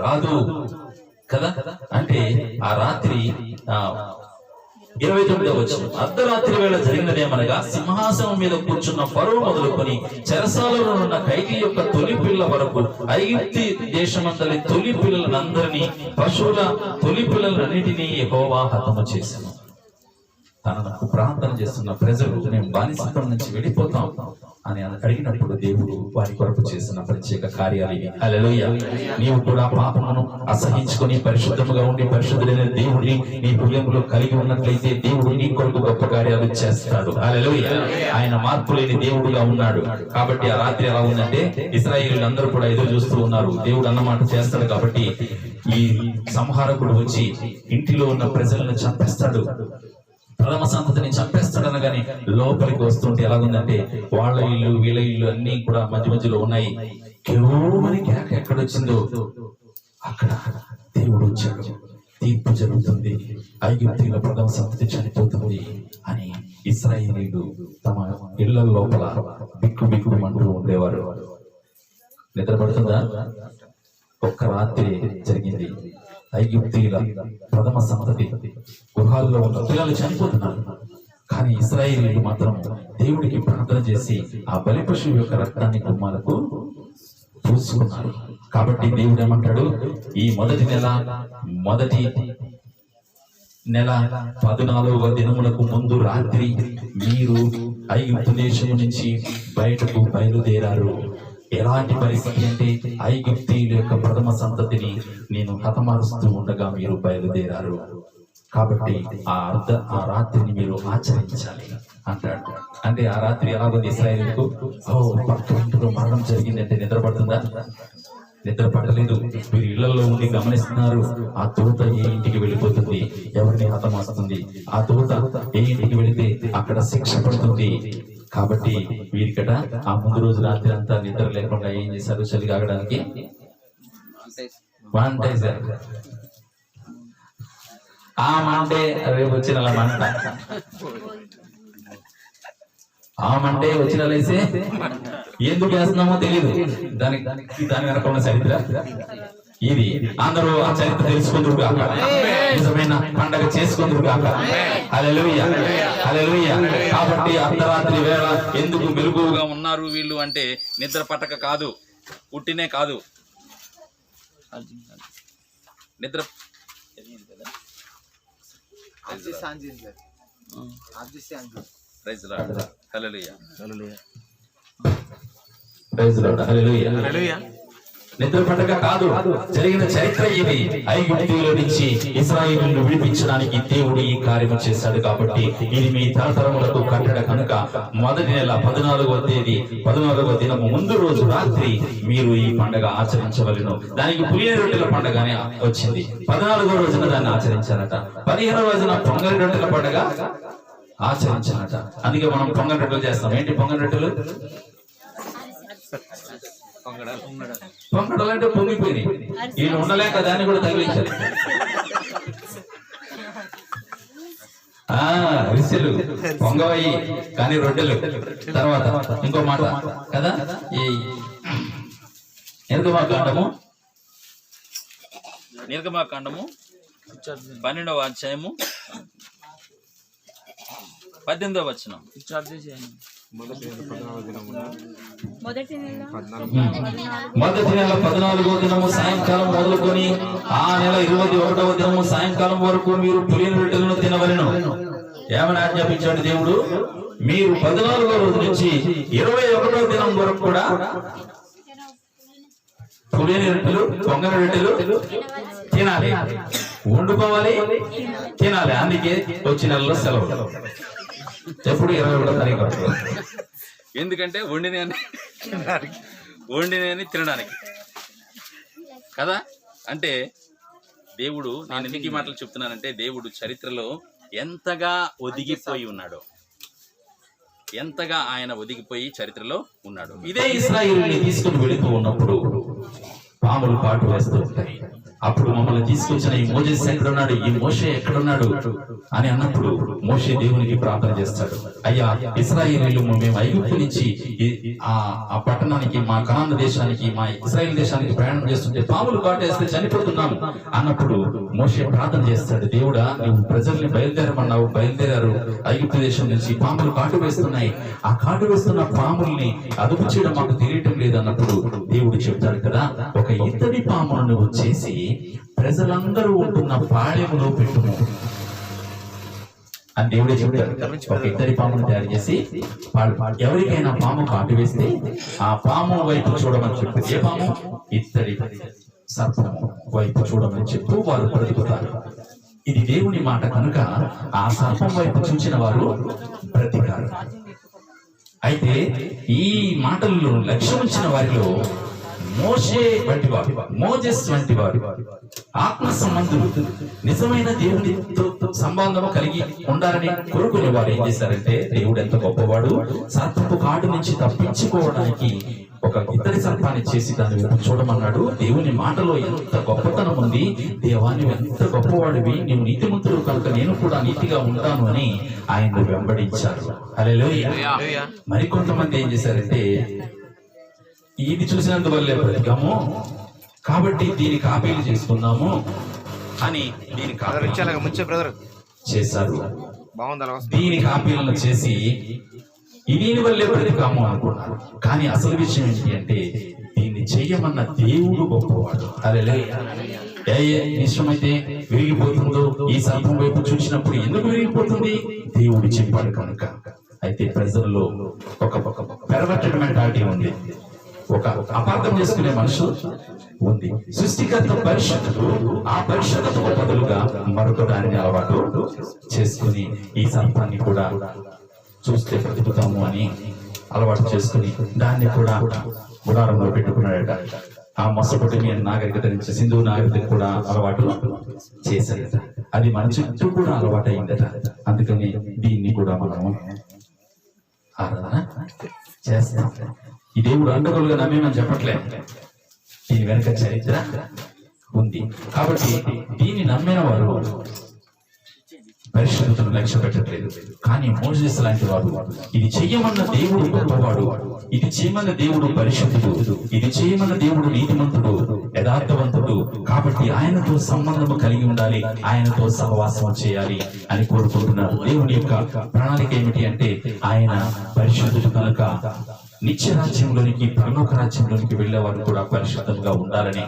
S1: రాదు కదా. అంటే ఆ రాత్రి 29వ వచనం, అర్ధరాత్రి వేళ జరిగినదేమనగా, సింహాసనం మీద కూర్చున్న ఫరో మొదలుకొని చెరసాలలో ఉన్న ఖైదీ యొక్క తొలి పిల్ల వరకు ఐగుప్తు దేశమంతలి తొలి పిల్లలందరినీ, పశువుల తొలి పిల్లలన్నిటినీ యెహోవా హతము చేశాను. తనకు ప్రార్థన చేస్తున్న ప్రజలు మేము బానిసత్వం నుంచి వెళ్ళిపోతాం అని అడిగినప్పుడు దేవుడు వారి కొరకు చేసిన ప్రత్యేక కార్యాలు ఇవి. హల్లెలూయా. నీవు కూడా పాపమును అసహించుకొని పరిశుద్ధముగా ఉండి పరిశుద్ధుడైన దేవుడిని నీ హృదయంలో కలిగి ఉన్నట్లయితే దేవుడు నీ కొరకు గొప్ప కార్యాలు చేస్తాడు. హల్లెలూయా. ఆయన మార్పు లేని దేవుడుగా ఉన్నాడు. కాబట్టి ఆ రాత్రి ఎలా ఉందంటే, ఇశ్రాయేలీయులు అందరూ కూడా ఎదురు చూస్తూ ఉన్నారు, దేవుడు అన్నమాట చేస్తాడు. కాబట్టి ఈ సంహారకుడు వచ్చి ఇంటిలో ఉన్న ప్రజలను చంపేస్తాడు, ప్రథమ సంతతిని చంపేస్తాడనగానే లోపలికి వస్తుంటే ఎలాగుందంటే, వాళ్ళ ఇల్లు వీళ్ళ ఇల్లు అన్ని కూడా మధ్య మధ్యలో ఉన్నాయి. కేవలం కేక ఎక్కడొచ్చిందో అక్కడ దేవుడు వచ్చాడు. తీర్పు జరుగుతుంది, ఐగుప్తీయుల ప్రథమ సంతతి చనిపోతుంది అని ఇశ్రాయేలీయులు తమ ఇళ్ల లోపల బిక్కుమంటూ ఉండేవారు. నిద్రపడుతుందా? ఒక్క రాత్రి జరిగింది. ఐగుప్తీయుల ప్రథమ సంతతి గృహాల్లో ఉన్న పిల్లలు చనిపోతున్నారు. కానీ ఇశ్రాయేలీయులు మాత్రం దేవుడికి ప్రార్థన చేసి ఆ బలి పశువు యొక్క రక్తాన్ని గుమ్మాలకు పూసుకున్నారు. కాబట్టి దేవుడు ఏమంటాడు, ఈ మొదటి నెల 14వ దినములకు ముందు రాత్రి మీరు ఐగుప్తు దేశం నుంచి బయటకు బయలుదేరారు. ఎలాంటి పరిస్థితి అంటే ఐగుప్తీయుల యొక్క ప్రథమ సంతతిని నేను హతమారుస్తూ ఉండగా మీరు బయలుదేరారు. కాబట్టి ఆ రాత్రిని మీరు ఆచరించాలి అంటాడు. అంటే ఆ రాత్రి ఎలాగో ఇశ్రాయేలుకు పక్క ఇంటిలో మరణం జరిగిందంటే నిద్రపడుతుందా? నిద్ర పట్టలేదు. మీరు ఇళ్లలో ఉండి గమనిస్తున్నారు. ఆ దూత ఏ ఇంటికి వెళ్ళిపోతుంది, ఎవరిని హతమారుస్తుంది, ఆ దూత ఏ ఇంటికి వెళితే అక్కడ శిక్ష పడుతుంది. కాబట్టి వీరికట ఆ ముందు రోజు రాత్రి అంతా నిద్ర లేకుండా ఏం చేశారు? చలి కాగడానికి వంటేశారు. ఆ మంటే రేపు వచ్చిన మంట, ఆ మంటే వచ్చిన లేసి ఎందుకు వేస్తున్నామో తెలియదు. దాని వెనక ఉన్న చరిత్ర ఇది. అందరూ ఆ చరిత్ర తెలుసుకుందరు కాక, నిజమైన పండగ చేసుకుందరు కాక. హల్లెలూయా, హల్లెలూయా. కాబట్టి అర్ధరాత్రి వేళ ఎందుకు మెలకువగా ఉన్నారు వీళ్ళు అంటే నిద్ర పట్టక కాదు, పుట్టినే కాదు. నిద్ర నిద్ర పట్టక కాదు, జరిగిన చరిత్ర ఇది. ఐగుప్తీయుల నుంచి ఇశ్రాయేలును విడిపించడానికి దేవుడు ఈ కార్యము చేశాడు. కాబట్టి ఇది మీ తరతరములకు కట్టడ కనుక మొదటి నెల 14వ దినము ముందు రోజు రాత్రి మీరు ఈ పండగ ఆచరించవలెను. దానికి పులియని రొట్టెల పండగనే వచ్చింది. 14వ రోజున దాన్ని ఆచరించారట. 15వ రోజున పొంగలి రొట్టెల పండగ ఆచరించారట. అందుకే మనం పొంగలి రొట్టెలు చేస్తాం. ఏంటి పొంగలి రొట్టెలు? పొంగడాలు అంటే పొంగిపోయినాయి. ఈయన ఉండలేక దాన్ని కూడా తగిలించారు. రిసెలు పొంగవయ్యి కానీ రొట్టెలు. తర్వాత ఇంకో మాట కదా, ఈ నిర్గమాకాండము 12వ అధ్యాయము 18వ వచనం. మొదటి నెల 14వ దినము సాయంకాలం మొదలుకొని ఆ నెల 21వ దినము సాయంకాలం వరకు మీరు పులియని రొట్టెలను తినవలెను. ఏమని ఆజ్ఞాపించాడు దేవుడు? మీరు 14వ రోజు నుంచి 21వ దినం వరకు కూడా పులియని రొట్టెలు, పొంగని రొట్టెలు తినాలి, వండుకోవాలి, తినాలి. అందుకే వచ్చే నెలలో సెలవు. ఎప్పుడు 21వ తారీఖు. ఎందుకంటే వండినని తినడానికి కదా. అంటే దేవుడు, నేను ఎందుకు ఈ మాటలు చెప్తున్నానంటే, దేవుడు చరిత్రలో ఎంతగా ఒదిగిపోయి ఉన్నాడో, ఎంతగా ఆయన ఒదిగిపోయి చరిత్రలో ఉన్నాడు. ఇదే ఇశ్రాయేలుని తీసుకుని వెళుతూ ఉన్నప్పుడు పాములు పాటు వేస్తూ ఉంటాయి. అప్పుడు మమ్మల్ని తీసుకొచ్చిన ఈ మోజెస్ ఎక్కడున్నాడు, ఈ మోషే ఎక్కడున్నాడు అని అన్నప్పుడు మోషే దేవునికి ప్రార్థన చేస్తాడు. అయ్యా, ఇశ్రాయేలీయులు మేము ఐగుప్తు నుంచి ఆ పట్టణానికి, మా కనాను దేశానికి, మా ఇశ్రాయేల్ దేశానికి ప్రయాణం చేస్తుంటే పాములు కాటేస్తే చనిపోతున్నాము అన్నప్పుడు మోషే ప్రార్థన చేస్తాడు. దేవుడా, నువ్వు ప్రజల్ని బయలుదేరమన్నావు, బయలుదేరారు. ఐగుప్తు దేశం నుంచి పాములు కాటు వేస్తున్నాయి. ఆ కాటు వేస్తున్న పాముల్ని అదుపు చేయడం మాకు తెలియటం లేదు అన్నప్పుడు దేవుడు చెప్తాడు కదా, ఒక ఇత్తడి పామును నువ్వు చేసి ప్రజలందరూ ఉంటున్న పాళెములో పెట్టుము అని దేవుడే చెప్తాడు. ఒక ఇత్తడి పామును తయారు చేసి ఎవరికైనా పాము కాటు వేస్తే ఆ పాము వైపు చూడమని చెప్పు. ఏ పాము? ఇత్తడి సర్పము వైపు చూడమని చెప్పు, వారు బ్రతుకుతారు. ఇది దేవుని మాట కనుక ఆ సర్పం వైపు చూచిన వారు బ్రతికారు. అయితే ఈ మాటల్లో లక్ష్యం ఉంచిన వారిలో మోషే వంటి వారు, మోజెస్ వంటి వారు, ఆత్మ సంబంధులు, నిజమైన దేవునితో సంబంధం కలిగి ఉండాలని కోరుకునే వారు ఏం చేశారంటే, దేవుడు ఎంత గొప్పవాడు, సర్పపు కాటు నుంచి తప్పించుకోవడానికి ఒక ఇతడి సర్పాన్ని చేసి దాని వైపు చూడమన్నాడు. దేవుని మాటలో ఎంత గొప్పతనం ఉంది, దేవాన్ని ఎంత గొప్పవాడివి, నీవు నీతిమంతుడు కనుక నేను కూడా నీతిగా ఉంటాను అని ఆయన వెంబడించారు. హల్లెలూయా. మరికొంతమంది ఏం చేశారంటే, ఇది చూసినందువల్లే బ్రతికాము కాబట్టి దీనికి కాపీలు చేసుకుందాము అని దీని కాపీలు చేశారు. దీని కాపీలను చేసి దీని వల్లే బ్రతికాము అనుకున్నారు. కానీ అసలు విషయం ఏంటి అంటే, దీన్ని చెయ్యమన్న దేవుడు గొప్పవాడు. హల్లెలూయా. ఏ విషయమైతే విరిగిపోతుందో ఈ సర్పం వైపు చూసినప్పుడు ఎందుకు విరిగిపోతుంది? దేవుడు చెప్పాడు కనుక. అయితే ప్రజల్లో ఒక పెర్వర్టెడ్ మెంటాలిటీ ఉంది, ఒక అపార్థం చేసుకునే మనుషు ఉంది. సృష్టికర్త పరిశుద్ధుడు, ఆ పరిశుద్ధతకు బదులుగా మరొక దానిని అలవాటు చేసుకుని ఈ సర్పాన్ని కూడా చూస్తే బ్రతుకుతాము అని అలవాటు చేసుకుని దాన్ని కూడా గుడారంలో పెట్టుకున్నాడట. ఆ మొసపొటేమియా నాగరికత నుంచి సింధు నాగరికత కూడా అలవాటు చేశాడట. అది మన చుట్టూ కూడా అలవాటు అయిందట. అందుకని దీన్ని కూడా మనం ఆరాధన చేస్తాం. ఈ దేవుడు అండగోలుగా నమ్మేమని చెప్పట్లే, దీని వెనక చరిత్ర ఉంది. కాబట్టి దీన్ని నమ్మిన వారు పరిశుద్ధతను లక్ష్య పెట్టట్లేదు. కానీ మోసెస్ లాంటి వాడు, ఇది చెయ్యమన్న దేవుడు గొప్పవాడు, ఇది చేయమన్న దేవుడు పరిశుద్ధుడు, ఇది చేయమన్న దేవుడు నీతిమంతుడు, యథార్థవంతుడు, కాబట్టి ఆయనతో సంబంధం కలిగి ఉండాలి, ఆయనతో సహవాసం చేయాలి అని కోరుకుంటున్నారు. దేవుని యొక్క ప్రణాళిక ఏమిటి అంటే, ఆయన పరిశుద్ధుడు కనుక నిత్య రాజ్యంలోనికి, పరలోక రాజ్యంలోనికి వెళ్లే వారు కూడా పరిశుద్ధంగా ఉండాలని.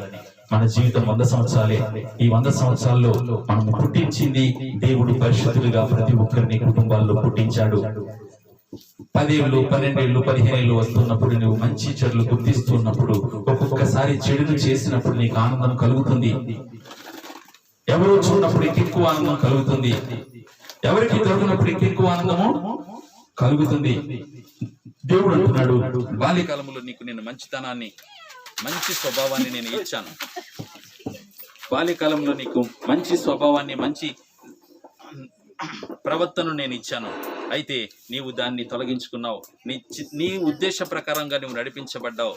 S1: మన జీవితం 100 సంవత్సరాలే. ఈ 100 సంవత్సరాల్లో మనం పుట్టించింది దేవుడు పరిశుద్ధులుగా ప్రతి ఒక్కరిని కుటుంబాల్లో పుట్టించాడు. 10 ఏళ్ళు, 12 ఏళ్ళు, 15 ఏళ్ళు వస్తున్నప్పుడు నువ్వు మంచి చెడులు గుర్తిస్తున్నప్పుడు, ఒక్కొక్కసారి చెడును చేసినప్పుడు నీకు ఆనందం కలుగుతుంది. ఎవరో చూడనప్పుడు ఎక్కువ ఆనందం కలుగుతుంది, ఎవరికి దొరికినప్పుడు ఎక్కువ ఆనందము కలుగుతుంది. దేవుడు అంటున్నాడు, బాల్యకాలంలో నీకు నేను మంచితనాన్ని, మంచి స్వభావాన్ని నేను ఇచ్చాను. బాల్యకాలంలో నీకు మంచి స్వభావాన్ని, మంచి ప్రవర్తనను నేను ఇచ్చాను. అయితే నీవు దాన్ని తొలగించుకున్నావు, నీ ఉద్దేశ ప్రకారంగా నువ్వు నడిపించబడ్డావు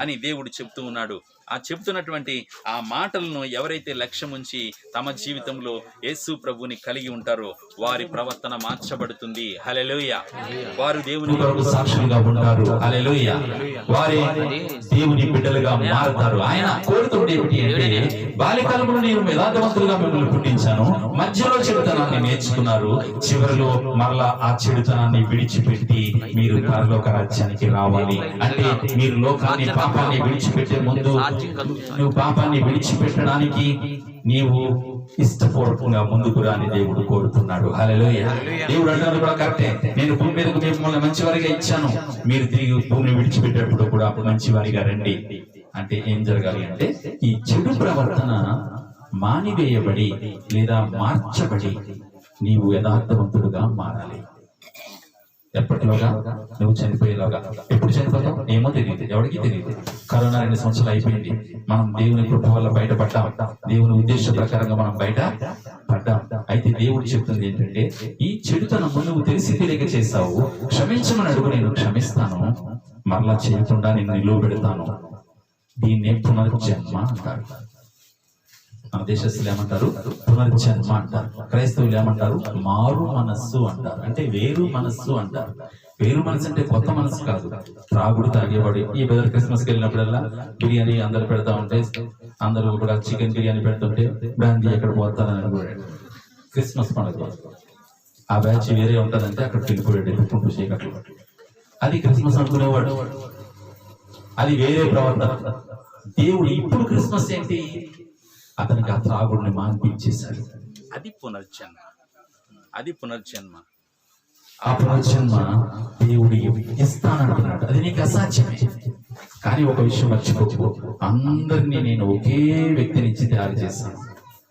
S1: అని దేవుడు చెప్తూ ఉన్నాడు. ఆ చెప్తున్నటువంటి ఆ మాటలను ఎవరైతే లక్ష్యం ఉంచి తమ జీవితంలో యేసు ప్రభుని కలిగి ఉంటారో వారి ప్రవర్తన మార్చబడుతుంది. హల్లెలూయా. వారు దేవుని కొరకు సాక్షులుగా ఉంటారు. హల్లెలూయా. వారి దేవుని బిడ్డలుగా మారుతారు. ఆయన కోరుతుండేమిటి అంటే, బాల్యకాలంలో నేను యథార్థవంతులుగా మిమ్మల్ని పుట్టించాను, మధ్యలో చెడుతనాన్ని నేర్చుకున్నారు, చివరిలో మరలా ఆ చెడుతనాన్ని విడిచిపెట్టి మీరు పరలోక రాజ్యానికి రావాలి. అంటే మీరు లోకాన్ని, పాపాన్ని విడిచిపెట్టే ముందు, నువ్వు పాపాన్ని విడిచిపెట్టడానికి నీవు ఇష్టపూర్వకంగా ముందుకు రాని దేవుడు కోరుతున్నాడు. హల్లెలూయా. దేవుడు అంటారు కూడా కరెక్టే, నేను భూమి మీదకు మిమ్మల్ని మంచివారిగా ఇచ్చాను, మీరు తిరిగి భూమిని విడిచిపెట్టేటప్పుడు కూడా మంచివారిగా రండి. అంటే ఏం జరగాలి అంటే, ఈ చెడు ప్రవర్తన మానివేయబడి లేదా మార్చబడి నీవు యథార్థవంతుడుగా మారాలి. ఎప్పటిలోగా? నువ్వు చనిపోయేలాగా. ఎప్పుడు చనిపోతావు ఏమో తెలియదు, ఎవరికి తెలియదు. కరోనా 2 సంవత్సరాలు అయిపోయింది, మనం దేవుని కృప వల్ల బయటపడ్డాం, దేవుని ఉద్దేశ ప్రకారంగా మనం బయట పడ్డాం. అయితే దేవుడు చెప్తుంది ఏంటంటే, ఈ చెడుతనము నువ్వు తెలిసి తెలియక చేస్తావు, క్షమించమని అడుగు, నేను క్షమిస్తాను, మరలా చేయకుండా నేను నిలువబెడతాను. దీన్నే పునర్జన్మ అంటారు. మన దేశస్తులు ఏమంటారు? పునర్జన్మ అంటారు. క్రైస్తవులు ఏమంటారు? మారు మనస్సు అంటారు. అంటే వేరు మనస్సు అంటారు. వేరు మనసు అంటే కొత్త మనసు కాదు. త్రాగుడు తాగేవాడు. ఈ బెదర్ క్రిస్మస్కి వెళ్ళినప్పుడల్లా బిర్యానీ అందరు పెడతా ఉంటే, అందరూ కూడా చికెన్ బిర్యానీ పెడుతుంటే బ్రాందీ ఎక్కడ పోతానని అనుకోడు. క్రిస్మస్ పండుగ ఆ బ్యాచ్ వేరే ఉంటదంటే అక్కడ వెళ్ళిపోయాడు ఎదుర్కొంటూ చీకట్లు. అది క్రిస్మస్ అనుకునేవాడు, అది వేరే ప్రవర్తన. దేవుడు ఇప్పుడు క్రిస్మస్ ఏంటి? అతనికి ఆ త్రాగుడిని మాన్పించేశాడు. అది పునర్జన్మ. అది పునర్జన్మ. ఆ పునర్జన్మ దేవుడు ఇస్తానంటున్నాడు. అది నీకు అసాధ్యమే. కానీ ఒక విషయం మర్చిపోకు, అందరినీ నేను ఒకే వ్యక్తి నుంచి తయారు చేశాను.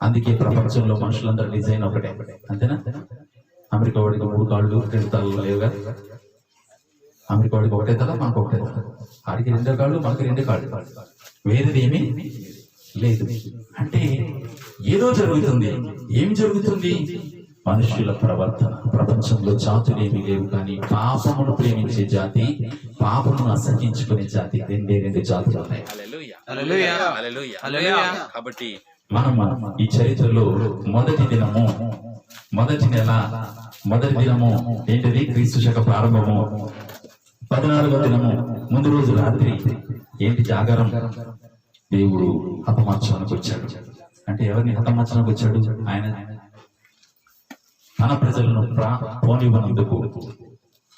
S1: అందుకే ప్రపంచంలో మనుషులందరూ డిజైన్ ఒకటే, అంతేనా? అమెరికా వాడికి 3 కాళ్ళు 2 తలలు లేవుగా. అమెరికా వాడికి ఒకటే తల, మనకు ఒకటే తల. ఆడికి 2 కాళ్ళు, మనకి 2 కాళ్ళు, వేరేది ఏమీ లేదు. అంటే ఏదో జరుగుతుంది. ఏం జరుగుతుంది? మనుషుల ప్రవర్తన. ప్రపంచంలో జాతులేమీ లేవు, కానీ పాపమును ప్రేమించే జాతి, పాపమును అసహించుకునే జాతి, రెండు జాతులు ఉన్నాయి. కాబట్టి మనము ఈ చరిత్రలో మొదటి దినము, మొదటి నెల, మొదటి దినము ఏంటిది? క్రీస్తు శక ప్రారంభము. 14వ దినము ముందు రోజు రాత్రి ఏంటి? జాగారం. దేవుడు హతమార్చడానికి వచ్చాడు. అంటే ఎవరిని హతమార్చడానికి వచ్చాడు? ఆయన తన ప్రజలను పోనివ్వనందుకు.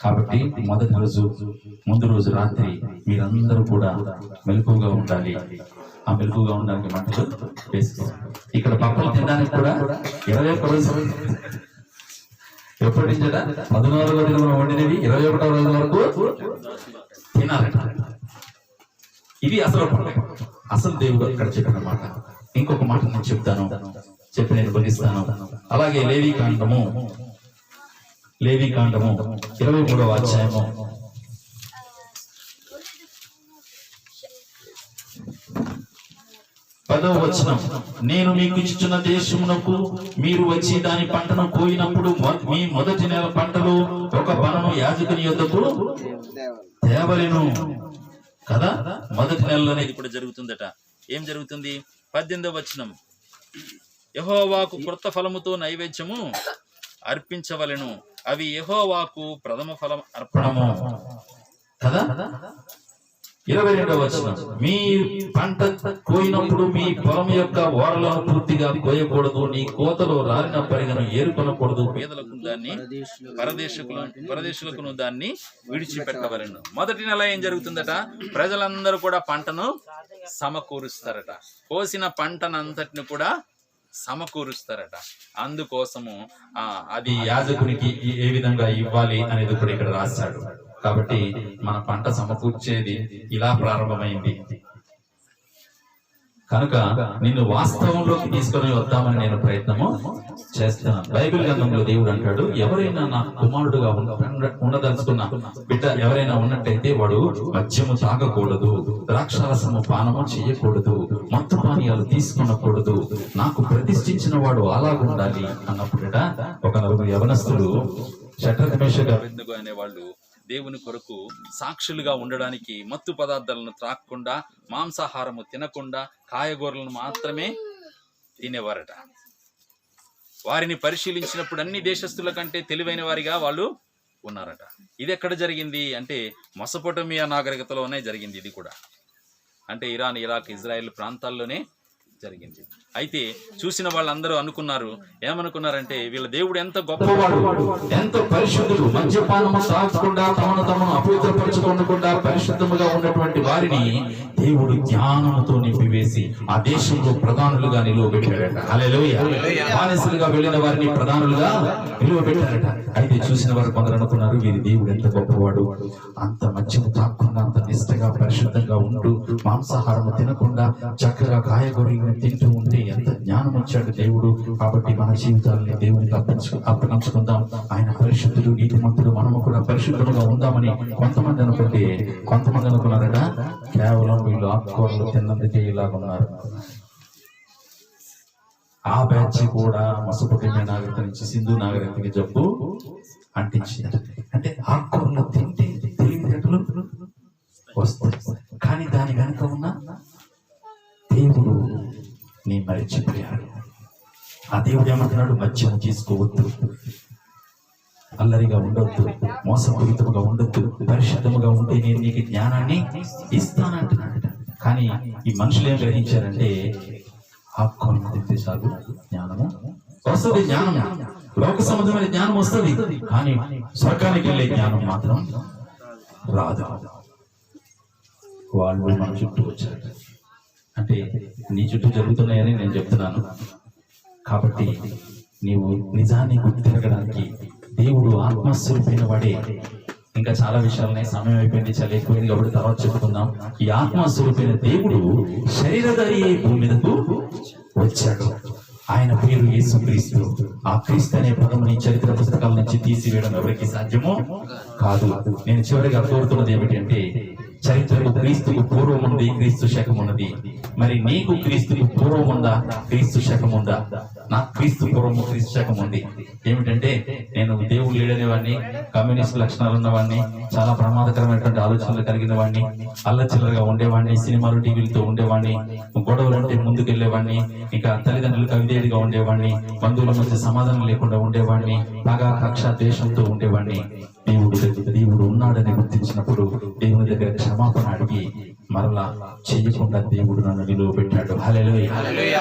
S1: కాబట్టి మొదటి రోజు ముందు రోజు రాత్రి మీరందరూ కూడా మెలకువగా ఉండాలి. ఆ మెలకువగా ఉండడానికి మంటలు వేసుకోవాలి. ఇక్కడ పక్కలు తినడానికి కూడా 21 రోజు. ఎప్పటి నుంచట? 14వ దినం వండినవి 21వ రోజు వరకు తినాలట. ఇది అసలు దేవుడు అక్కడ చెప్పిన మాట. ఇంకొక మాట నేను చెప్తాను, చెప్పి నేను బలిస్తాను. అలాగే లేవీకాండము 23వ అధ్యాయము 10వ వచనం. నేను మీకు ఇచ్చిన దేశమునకు మీరు వచ్చి దాని పంటను కోయినప్పుడు మీ మొదటి నెల పంటలో ఒక పనను యాజకుని యొద్దకు తేవలెను కదా. మొదటి నెలలోనే ఇది కూడా జరుగుతుందట. ఏం జరుగుతుంది? 18వ వచనం. యెహోవాకు కృత ఫలముతో నైవేద్యము అర్పించవలెను, అవి యెహోవాకు ప్రథమ ఫలం అర్పణము కదా. 22వ వచనం. మీ పంట కోయినప్పుడు మీ పొలం యొక్క ఓడలను పూర్తిగా కోయకూడదు, నీ కోతలో రాలిన పరిగను ఏరుకొనకూడదు, పేదలకు దాన్ని పరదేశులకు దాన్ని విడిచిపెట్టవలెను. మొదటి నెల ఏం జరుగుతుందట? ప్రజలందరూ కూడా పంటను సమకూరుస్తారట. కోసిన పంటనంతటిని కూడా సమకూరుస్తారట. అందుకోసము అది యాజకునికి ఏ విధంగా ఇవ్వాలి అనేది కూడా ఇక్కడ రాశాడు. కాబట్టి మన పంట సమకూర్చేది ఇలా ప్రారంభమైంది. కనుక నిన్ను వాస్తవంలోకి తీసుకొని వద్దామని నేను ప్రయత్నము చేస్తున్నాను. బైబిల్ గ్రంథంలో దేవుడు అంటాడు, ఎవరైనా నా కుమారుడుగా ఉండదలుచుకున్న బిడ్డ ఎవరైనా ఉన్నట్టయితే వాడు మద్యము తాగకూడదు, ద్రాక్షారసము పానము చేయకూడదు, మత్తు పానీయాలు తీసుకునకూడదు, నాకు ప్రతిష్ఠించిన వాడు అలాగుండాలి అన్నప్పుడట ఒక 4 యవనస్తులు షడ్రక్ మేషక్ అబేద్నెగో అనేవాళ్ళు దేవుని కొరకు సాక్షులుగా ఉండడానికి మత్తు పదార్థాలను త్రాక్కుండా, మాంసాహారము తినకుండా, కాయగూరలను మాత్రమే తినేవారట. వారిని పరిశీలించినప్పుడు అన్ని దేశస్తుల కంటే తెలివైన వారిగా వాళ్ళు ఉన్నారట. ఇది ఎక్కడ జరిగింది అంటే మెసొపొటేమియా నాగరికతలోనే జరిగింది. ఇది కూడా అంటే ఇరాన్, ఇరాక్, ఇజ్రాయెల్ ప్రాంతాల్లోనే జరిగింది. అయితే చూసిన వాళ్ళందరూ ఏమనుకున్నారంటే వీళ్ళ దేవుడు ఎంత గొప్పవాడు, ఎంతో పరిశుద్ధుడు, మద్యపానము తాగకుండా తమను తాము అపవిత్రపరచుకోకుండా పరిశుద్ధముగా ఉన్నటువంటి వారిని దేవుడు జ్ఞానముతో నింపివేసి ఆ దేశంలో ప్రధానులుగా నిలువబెట్టాడట. హల్లెలూయా. బానిసలుగా వెళ్ళిన వారిని ప్రధానులుగా నిలువబెట్టారట. అయితే చూసిన వారు కొందరు అనుకున్నారు, వీరి దేవుడు ఎంత గొప్పవాడు, అంత మద్యము తాగకుండా అంత నిష్టగా పరిశుద్ధంగా ఉంటూ మాంసాహారము తినకుండా చక్కగా కాయగూరలను తింటూ ఉంటే ఎంత జ్ఞానం వచ్చాడు దేవుడు. కాబట్టి మన జీవితాలని దేవునికి అప్పగించుకుందాం. ఆయన పరిశుద్ధుడు, నీతిమంతుడు, మనము కూడా పరిశుద్ధులుగా ఉందామని కొంతమంది అనుకున్నారట. కేవలం వీళ్ళు ఆకుకూరలు తిన్నందుకే ఇలాగున్నారు. ఆ బ్యాచ్ కూడా మెసొపొటేమియా నాగరికత నుంచి సింధు నాగరికతకి జబ్బు అంటించింది. అంటే ఆకుకూరలు తింటే తెలివితేటలు వస్తాయి, కానీ దాని వెనుక ఉన్న దేవుడు నీ మరిచిపోయాడు. ఆ దేవుడు ఏమంటున్నాడు? మద్యం తీసుకోవద్దు, అల్లరిగా ఉండొద్దు, మోసపూరితముగా ఉండొద్దు, పరిశుద్ధముగా ఉంటే నేను నీకు జ్ఞానాన్ని ఇస్తానంటున్నాడు. కానీ ఈ మనుషులు ఏం గ్రహించారంటే ఆకుకూరలు తింటే చాలు జ్ఞానము వస్తుంది. జ్ఞానం, లోక సంబంధమైన జ్ఞానం వస్తుంది, కానీ స్వర్గానికి వెళ్ళే జ్ఞానం మాత్రం రాదు. వాళ్ళు మన చుట్టూ వచ్చారు. అంటే నీ చుట్టూ జరుగుతున్నాయని నేను చెప్తున్నాను. కాబట్టి నీవు నిజాన్ని గుర్తు తిరగడానికి దేవుడు ఆత్మస్వరూపైన వాడే. ఇంకా చాలా విషయాలనే సమయం అయిపోయింది, చాలా ఎక్కువైంది కాబట్టి తర్వాత చెప్పుకుందాం. ఈ ఆత్మస్వరూపైన దేవుడు శరీరధారి అయి భూమి మీదకు వచ్చాడు. ఆయన పేరు యేసుక్రీస్తు. ఆ క్రీస్తు అనే పదముని చరిత్ర పుస్తకాల నుంచి తీసివేయడం ఎవరికి సాధ్యమో కాదు. నేను చివరిగా కోరుతున్నది ఏమిటంటే, చరిత్రకు క్రీస్తుకు పూర్వం ఉంది, క్రీస్తు శకం ఉన్నది. మరి నీకు క్రీస్తుకు పూర్వం ఉందా, క్రీస్తు శకం ఉందా? నాకు క్రీస్తు పూర్వము క్రీస్తు శకం ఉంది. ఏమిటంటే నేను దేవుడు లేడనేవాడిని, కమ్యూనిస్ట్ లక్షణాలు ఉన్నవాడిని, చాలా ప్రమాదకరమైనటువంటి ఆలోచనలు కలిగిన వాడిని, అల్లచిల్లరగా ఉండేవాడిని, సినిమాలు టీవీలతో ఉండేవాడిని, గొడవలు అంటే ముందుకెళ్లేవాడిని, ఇంకా తల్లిదండ్రులకు అవిధేయుడిగా ఉండేవాడిని, బంధువుల మధ్య సమాధానం లేకుండా ఉండేవాడిని, బాగా కక్ష దేశంతో ఉండేవాడిని. దేవుడు ఉన్నాడని గుర్తించినప్పుడు దేవుని దగ్గర క్షమాపణ అడిగి మరలా చేయకుండా దేవుడు నన్ను నిలువబెట్టాడు. హల్లెలూయా.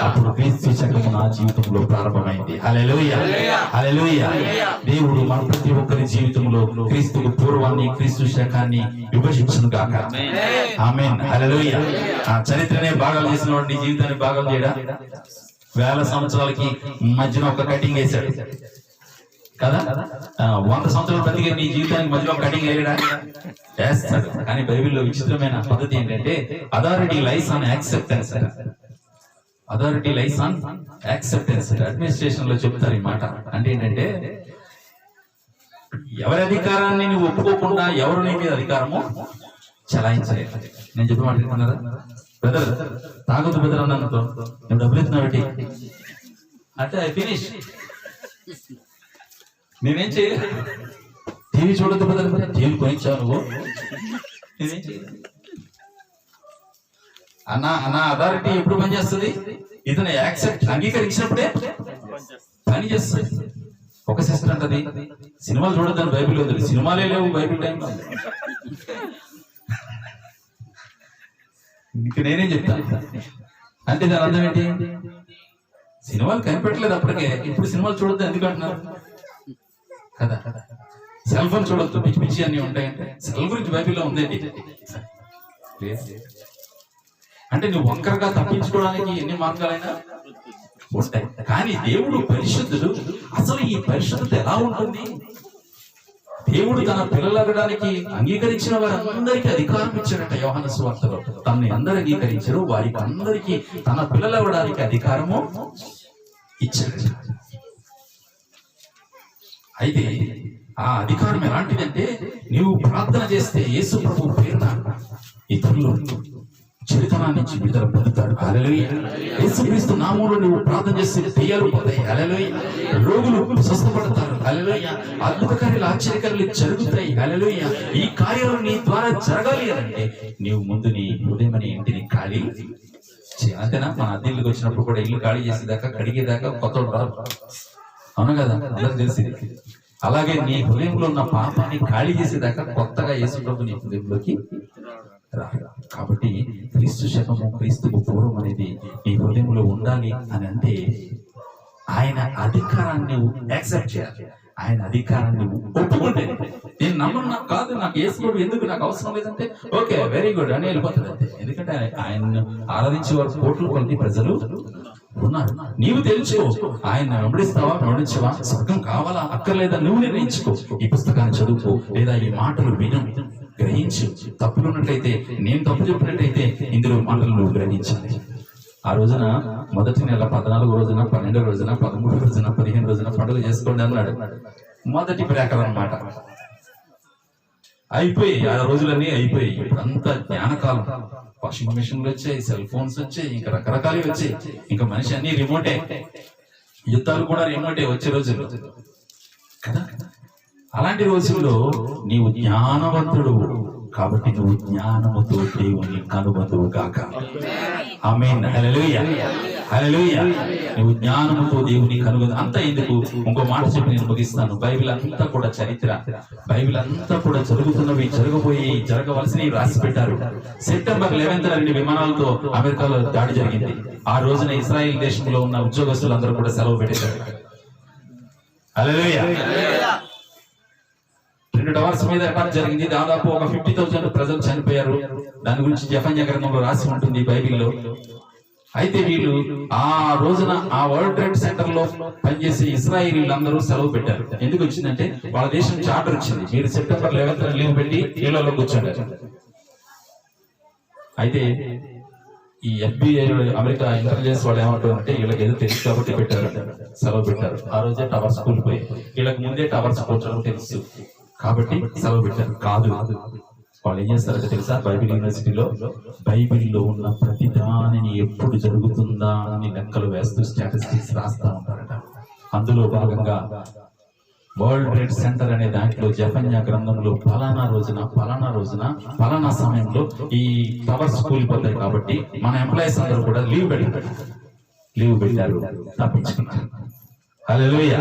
S1: అప్పుడు క్రీస్తు శకము నా జీవితంలో ప్రారంభమైంది. హల్లెలూయా, హల్లెలూయా. దేవుడు మన ప్రతి ఒక్కరి జీవితంలో క్రీస్తుకు పూర్వాన్ని క్రీస్తు శకాన్ని విభజించును గాక. ఆమేన్, హల్లెలూయా. ఆ చరిత్రనే భాగాలు చేసిన వాడు నీ జీవితాన్ని భాగాలు చేయడా? 1000 సంవత్సరాలకి మధ్యన ఒక కటింగ్ వేశాడు కదా, 100 సంవత్సరాలు బతికే నీ జీవితానికి మధ్యలో కటింగ్ వేస్తాడు. కానీ బైబిల్లో విచిత్రమైన పద్ధతి ఏంటంటే authority lies on acceptance. Authority lies on acceptance. Administration లో చెప్తారు ఈ మాట. అంటే ఏంటంటే ఎవరి అధికారాన్ని నువ్వు ఒప్పుకోకుండా ఎవరు నీ మీద అధికారమో చలాయించలేదు. నేను చెప్పి మాట్లాడుతున్నారా? బ్రదర్ తాగొద్దు బ్రదర్ అన్నందుతో నువ్వు డబ్బులు ఇస్తున్నావు అంటే ఐ ఫినిష్. నేనేం చేయలేదు. టీవీ చూడద్దు బ్రదర్, టీవీ కొనిచ్చావు నువ్వు, నేనేం చేయలేదు. అన్న అథారిటీ ఎప్పుడు పనిచేస్తుంది? ఇతను అంగీకరించినప్పుడే పని చేస్తుంది. ఒక సిస్టర్ అంటది సినిమాలు చూడద్దని బైబిల్ ఉంది. సినిమాలే లేవు బైబిల్ టైంలో. ఇంక నేనేం చెప్తాను అంటే దాని అర్థం ఏంటి? సినిమాలు కనిపెట్టలేదు అప్పటికే, ఇప్పుడు సినిమాలు చూడద్దు ఎందుకు అంటున్నారు కదా. సెల్ ఫోన్ చూడొద్దు, పిచ్చి పిచ్చి అన్ని ఉంటాయంటే సెల్ గురించి బైబిల్లో ఉందేంటి అంటే నువ్వు వంకరగా తప్పించుకోవడానికి ఎన్ని మార్గాలైనా ఉంటాయి. కానీ దేవుడు పరిశుద్ధుడు. అసలు ఈ పరిశుద్ధత ఎలా ఉంటుంది? దేవుడు తన పిల్లలగడానికి అంగీకరించిన వారందరికీ అధికారం ఇచ్చాడట. యోహాను సువార్తలో తనని అందరూ అంగీకరించారు, వారికి అందరికీ తన పిల్లలవడానికి అధికారము ఇచ్చాడు. అయితే ఆ అధికారం ఎలాంటిదంటే నీవు ప్రార్థన చేస్తే యేసు ప్రభు పేరున ఇతరులు చెడుతనాన్ని నుంచి విడుదల పొందుతాడు. హల్లెలూయా. యేసుక్రీస్తు నామములో నువ్వు ప్రార్థన చేస్తే దెయ్యాలు పోతాయి. హల్లెలూయా. రోగులు స్వస్థపడతారు. హల్లెలూయా. అద్భుత కార్యాలు ఆశ్చర్యకార్యాలు జరుగుతాయి. హల్లెలూయా. ఈ కార్యాలు నీ ద్వారా జరగాలి అంటే నీవు ముందు నీ హృదయం అనే ఇంటిని ఖాళీ చేయాలి. అంతేనా? మన అద్దెళ్ళకి వచ్చినప్పుడు కూడా ఇల్లు ఖాళీ చేసేదాకా కడిగేదాకా కొత్త రాదు, అవును కదా, అందరికి తెలిసింది. అలాగే నీ హృదయంలో ఉన్న పాపాన్ని ఖాళీ చేసేదాకా కొత్తగా యేసు ప్రభు నీ హృదయంలోకి రాదు. కాబట్టి క్రీస్తు శకము క్రీస్తుకు పూర్వం అనేది నీ హృదయంలో ఉండాలి అని అంటే ఆయన అధికారాన్ని యాక్సెప్ట్ చేయాలి. ఆయన అధికారాన్ని ఒప్పుకుంటే నేను నమ్మను, నాకు కాదు, నాకు యేసు ప్రభు ఎందుకు, నాకు అవసరం లేదంటే ఓకే వెరీ గుడ్ అని వెళ్ళిపోతుంది అంతే. ఎందుకంటే ఆయన్ని ఆరాధించే వారు కోట్లు కొద్ది ప్రజలు ఉన్నారు. నీవు తెలుసుకో, ఆయన వెంబడిస్తావా వెంబడించవా, స్వర్గం కావాలా అక్కర్లేదా నువ్వు నిర్ణయించుకో. ఈ పుస్తకాన్ని చదువుకో, లేదా ఈ మాటలు విను, గ్రహించు. తప్పులు ఉన్నట్లయితే, నేను తప్పు చెప్పినట్టయితే ఇందులో మాటలు నువ్వు గ్రహించాలి. ఆ రోజున మొదటి నెల 14వ రోజున, 12వ రోజున, 13వ రోజున, 15వ రోజున పండుగ చేసుకోండి అన్నాడు. మొదటి బ్రేకర్ అన్నమాట. అయిపోయి ఆ రోజులన్నీ అయిపోయి. ఇప్పుడంతా జ్ఞానకాలం. వాషింగ్ మిషన్లు వచ్చాయి, సెల్ ఫోన్స్ వచ్చాయి, ఇంకా రకరకాలు వచ్చాయి. ఇంకా మనిషి అన్ని రిమోటే, యుద్ధాలు కూడా రిమోటే వచ్చే రోజులు కదా. అలాంటి రోజుల్లో నీవు జ్ఞానవంతుడు కాబట్టి నువ్వు జ్ఞానముతో దేవుని కనుబంధువు కాక. ఆమేన్, హల్లెలూయా, హల్లెలూయా. నువ్వు జ్ఞానముతో దేవుని కనుగొని అంత ఎందుకు? ఇంకో మాట చెప్పి నేను ముగిస్తాను. బైబిల్ అంతా కూడా చరిత్ర, బైబిల్ అంతా కూడా జరుగుతున్నవి, జరగబోయి, జరగవలసినవి రాసి పెట్టారు. సెప్టెంబర్ 11న 2 విమానాలతో అమెరికాలో దాడి జరిగింది. ఆ రోజున ఇజ్రాయెల్ దేశంలో ఉన్న ఉద్యోగస్తులందరూ కూడా సెలవు పెట్టేశారు. హల్లెలూయా. 2 టవర్స్ మీద అటాక్ జరిగింది. దాదాపు ఒక 50,000 ప్రజలు చనిపోయారు. దాని గురించి జెఫన్యా గ్రంథంలో రాసి ఉంటుంది బైబిల్లో. అయితే వీళ్ళు ఆ రోజున ఆ వరల్డ్ ట్రేడ్ సెంటర్ లో పనిచేసే ఇజ్రాయేలీలందరూ సెలవు పెట్టారు. ఎందుకు వచ్చిందంటే వాళ్ళ దేశం చార్టర్ వచ్చింది, మీరు సెప్టెంబర్ 11న లీవ్ పెట్టి ఇళ్లలో కూర్చోండి. అయితే ఈ FBI అమెరికా ఇంటెలిజెన్స్ వాళ్ళు ఏమంటారంటే వీళ్ళకి ఏదో తెలుసు కాబట్టి పెట్టారు, సెలవు పెట్టారు. ఆ రోజే టవర్స్ కూలిపోయి, వీళ్ళకి ముందే టవర్స్ కూర్చోవడం తెలుసు కాబట్టి సెలవు పెట్టారు. కాదు, వాళ్ళు ఏం చేస్తారంటే తెలుసా? బైబిల్ యూనివర్సిటీలో బైబిల్లో ఉన్న ప్రతి దానిని ఎప్పుడు జరుగుతుందా అని లెక్కలు వేస్తూ స్టాటిస్టిక్స్ రాస్తా ఉంటారు. అందులో భాగంగా వరల్డ్ ట్రేడ్ సెంటర్ అనే దాంట్లో జెఫన్యా గ్రంథంలో ఫలానా రోజున ఫలానా సమయంలో ఈ టవర్స్ కూలిపోతాయి కాబట్టి మన ఎంప్లాయీస్ అందరూ కూడా లీవ్ పెట్టారు, తప్పించుకున్నారు. హల్లెలూయా,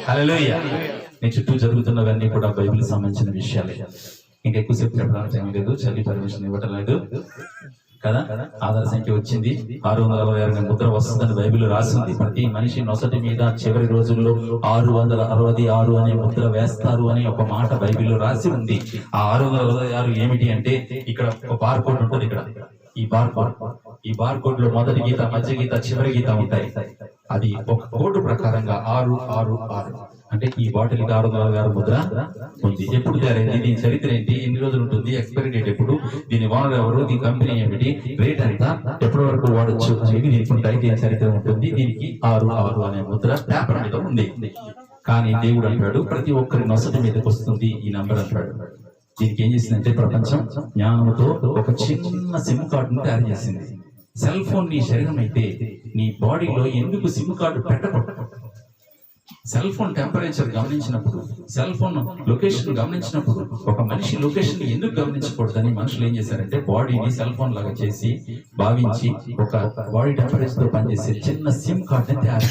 S1: హల్లెలూయా. నీ చుట్టూ జరుగుతున్నవన్నీ కూడా బైబిల్ సంబంధించిన విషయాలే. ఇంకెక్కువసేపు చెప్పడానికి ఏం లేదు, చల్లి పర్మిషన్ ఇవ్వటం లేదు కదా. ఆధార సంఖ్య వచ్చింది 666 ముద్ర వస్తుందని బైబిల్ రాసింది. ప్రతి మనిషి నొసటి మీద చివరి రోజుల్లో 666 అనే ముద్ర వేస్తారు అని ఒక మాట బైబిల్ రాసి ఉంది. ఆ 666 ఏమిటి అంటే, ఇక్కడ ఒక బార్ కోడ్ ఉంటుంది. ఇక్కడ ఈ బార్ కోడ్ లో మొదటి గీత, మధ్య గీత, చివరి గీత ఉంటాయి. అది ఒక కోడ్ ప్రకారంగా 666 అంటే ఈ బాటిల్ కి 666 ముద్ర ఉంది. ఎప్పుడు తయారైంది, దీని చరిత్ర ఏంటి, ఎన్ని రోజులు ఉంటుంది, ఎక్స్పైరీ డేట్ ఎప్పుడు, దీని ఓనర్ ఎవరు, దీని కంపెనీ ఏమిటి, రేట్ ఎంత, ఎప్పటి వరకు వాడచ్చు అనేది దీనికి ఉంటాయి. దీని చరిత్ర ఉంటుంది. దీనికి 66 అనే ముద్ర పేపర్ మీద ఉంది. కానీ దేవుడు అంటాడు, ప్రతి ఒక్కరి నొసటి మీదకి వస్తుంది ఈ నంబర్ అంటాడు. దీనికి ఏం చేసిందంటే, ప్రపంచం జ్ఞానంతో ఒక చిన్న సిమ్ కార్డును తయారు చేసింది. సెల్ ఫోన్ నీ శరీరం అయితే నీ బాడీలో ఎందుకు సిమ్ కార్డు పెట్టకూడదు? సెల్ ఫోన్ టెంపరేచర్ గమనించినప్పుడు, సెల్ ఫోన్ లొకేషన్ గమనించినప్పుడు ఒక మనిషి లొకేషన్ ఎందుకు గమనించకూడదని మనుషులు ఏం చేశారంటే, బాడీని సెల్ ఫోన్ లాగా చేసి భావించి ఒక బాడీ టెంపరేచర్ తో పనిచేసే చిన్న సిమ్ కార్డ్ ని తయారు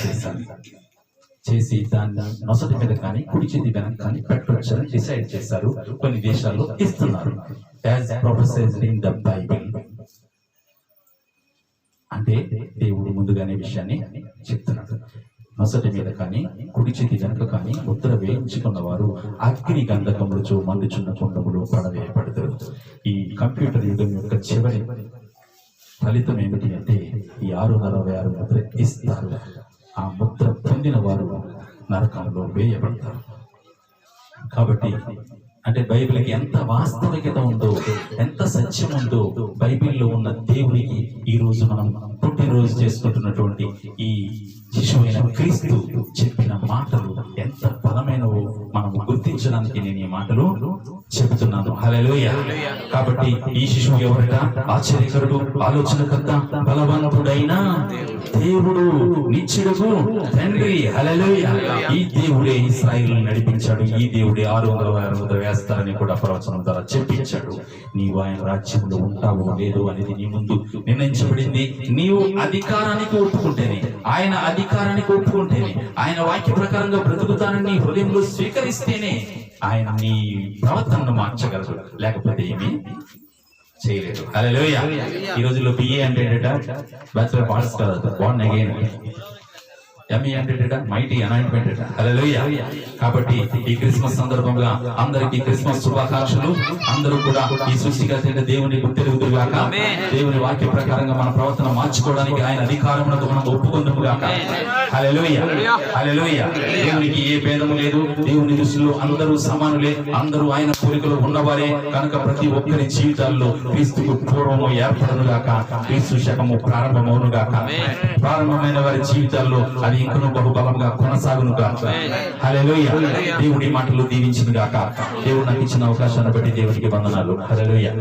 S1: చేసి దాన్ని నొసటి మీద కానీ కుడి చేతి వెనక కానీ పెట్టొచ్చని డిసైడ్ చేశారు. కొన్ని దేశాల్లో ఇస్తున్నారు. As professed in the Bible. అంటే దేవుడు ముందుగానే విషయాన్ని చెప్తున్నాడు. నొసటి మీద కానీ కుడి చేతి వెనుక కానీ ముద్ర వేయించుకున్న వారు అగ్ని గంధకములతో మండుచున్న కుండములు పడవేయబడతారు. ఈ కంప్యూటర్ యుగం యొక్క చివరి ఫలితం ఏమిటి అంటే, ఈ 666 ముద్ర ఇస్తారు. ఆ ముద్ర పొందిన వారు నరకంలో వేయబడతారు. కాబట్టి అంటే బైబిల్కి ఎంత వాస్తవికత ఉందో, ఎంత సత్యం ఉందో, బైబిల్లో ఉన్న దేవునికి ఈ రోజు మనం పుట్టినరోజు చేసుకుంటున్నటువంటి ఈ శిశువైన క్రీస్తు చెప్పిన మాటలు ఎంత బలమైనవో మనం గుర్తించడానికి నేను ఈ మాటలు చెబుతున్నాను. హల్లెలూయా. కాబట్టి ఈ శిశువు ఎవరట? ఆశ్చర్యకరుడు, ఆలోచనకర్త, బలవంతుడైన దేవుడు, నిత్యుడు తండ్రి. హల్లెలూయా. ఈ దేవుడే ఇశ్రాయేలును నడిపించాడు. ఈ దేవుడే 666 వేస్తారని కూడా ప్రవచనం ద్వారా చెప్పించాడు. నీవు ఆయన రాజ్యంలో ఉంటావో లేదో అనేది నీ ముందు నిర్ణయించబడింది. నీవు అధికారానికి ఒప్పుకుంటేనే, ఆయన అధికారానికి ఒప్పుకుంటేనే, ఆయన వాక్య ప్రకారంగా బ్రతుకుతానని నీ హృదయంలో స్వీకరిస్తేనే ఆయన నీ ప్రవర్తనను మార్చగలరు, లేకపోతే ఏమీ చేయలేదు. హల్లెలూయా. ఈ రోజుల్లో BA అంటే బ్యాచులర్ ఆఫ్ ఆర్ట్స్ కాదు, బోర్న్ అగైన్. ME అంటే మైటీ అనాయింట్మెంట్. హల్లెలూయా. కాబట్టి ఈ క్రిస్మస్ సందర్భంగా అందరికీ క్రిస్మస్ శుభాకాంక్షలు. అందరూ కూడా ఈ సృష్టికర్త దేవుని గుర్తెరుగుదురుగాక. దేవుని వాక్య ప్రకారంగా మన ప్రవర్తన మార్చుకోవడానికి ఆయన అధికారమునకు మనం ఒప్పుకుందుముగాక. హల్లెలూయా, హల్లెలూయా. దేవునికి ఏ భేదము లేదు. దేవుని దృష్టిలో అందరూ సమానులే. అందరూ ఆయన పోలికలో ఉన్నవారే కనుక ప్రతి ఒక్కరి జీవితాల్లో క్రీస్తుకు పూర్వము ఏర్పడనుగాక, క్రీస్తు శకము ప్రారంభమవునుగాక. ప్రారంభమైన వారి జీవితాల్లో అది ఇంకనూ బహుబలంగా కొనసాగునుగాక. హల్లెలూయా. దేవుడి మాటలు దీవించునుగాక. దేవుడు నాకు ఇచ్చిన అవకాశాన్ని బట్టి దేవునికి వందనాలు. హల్లెలూయా.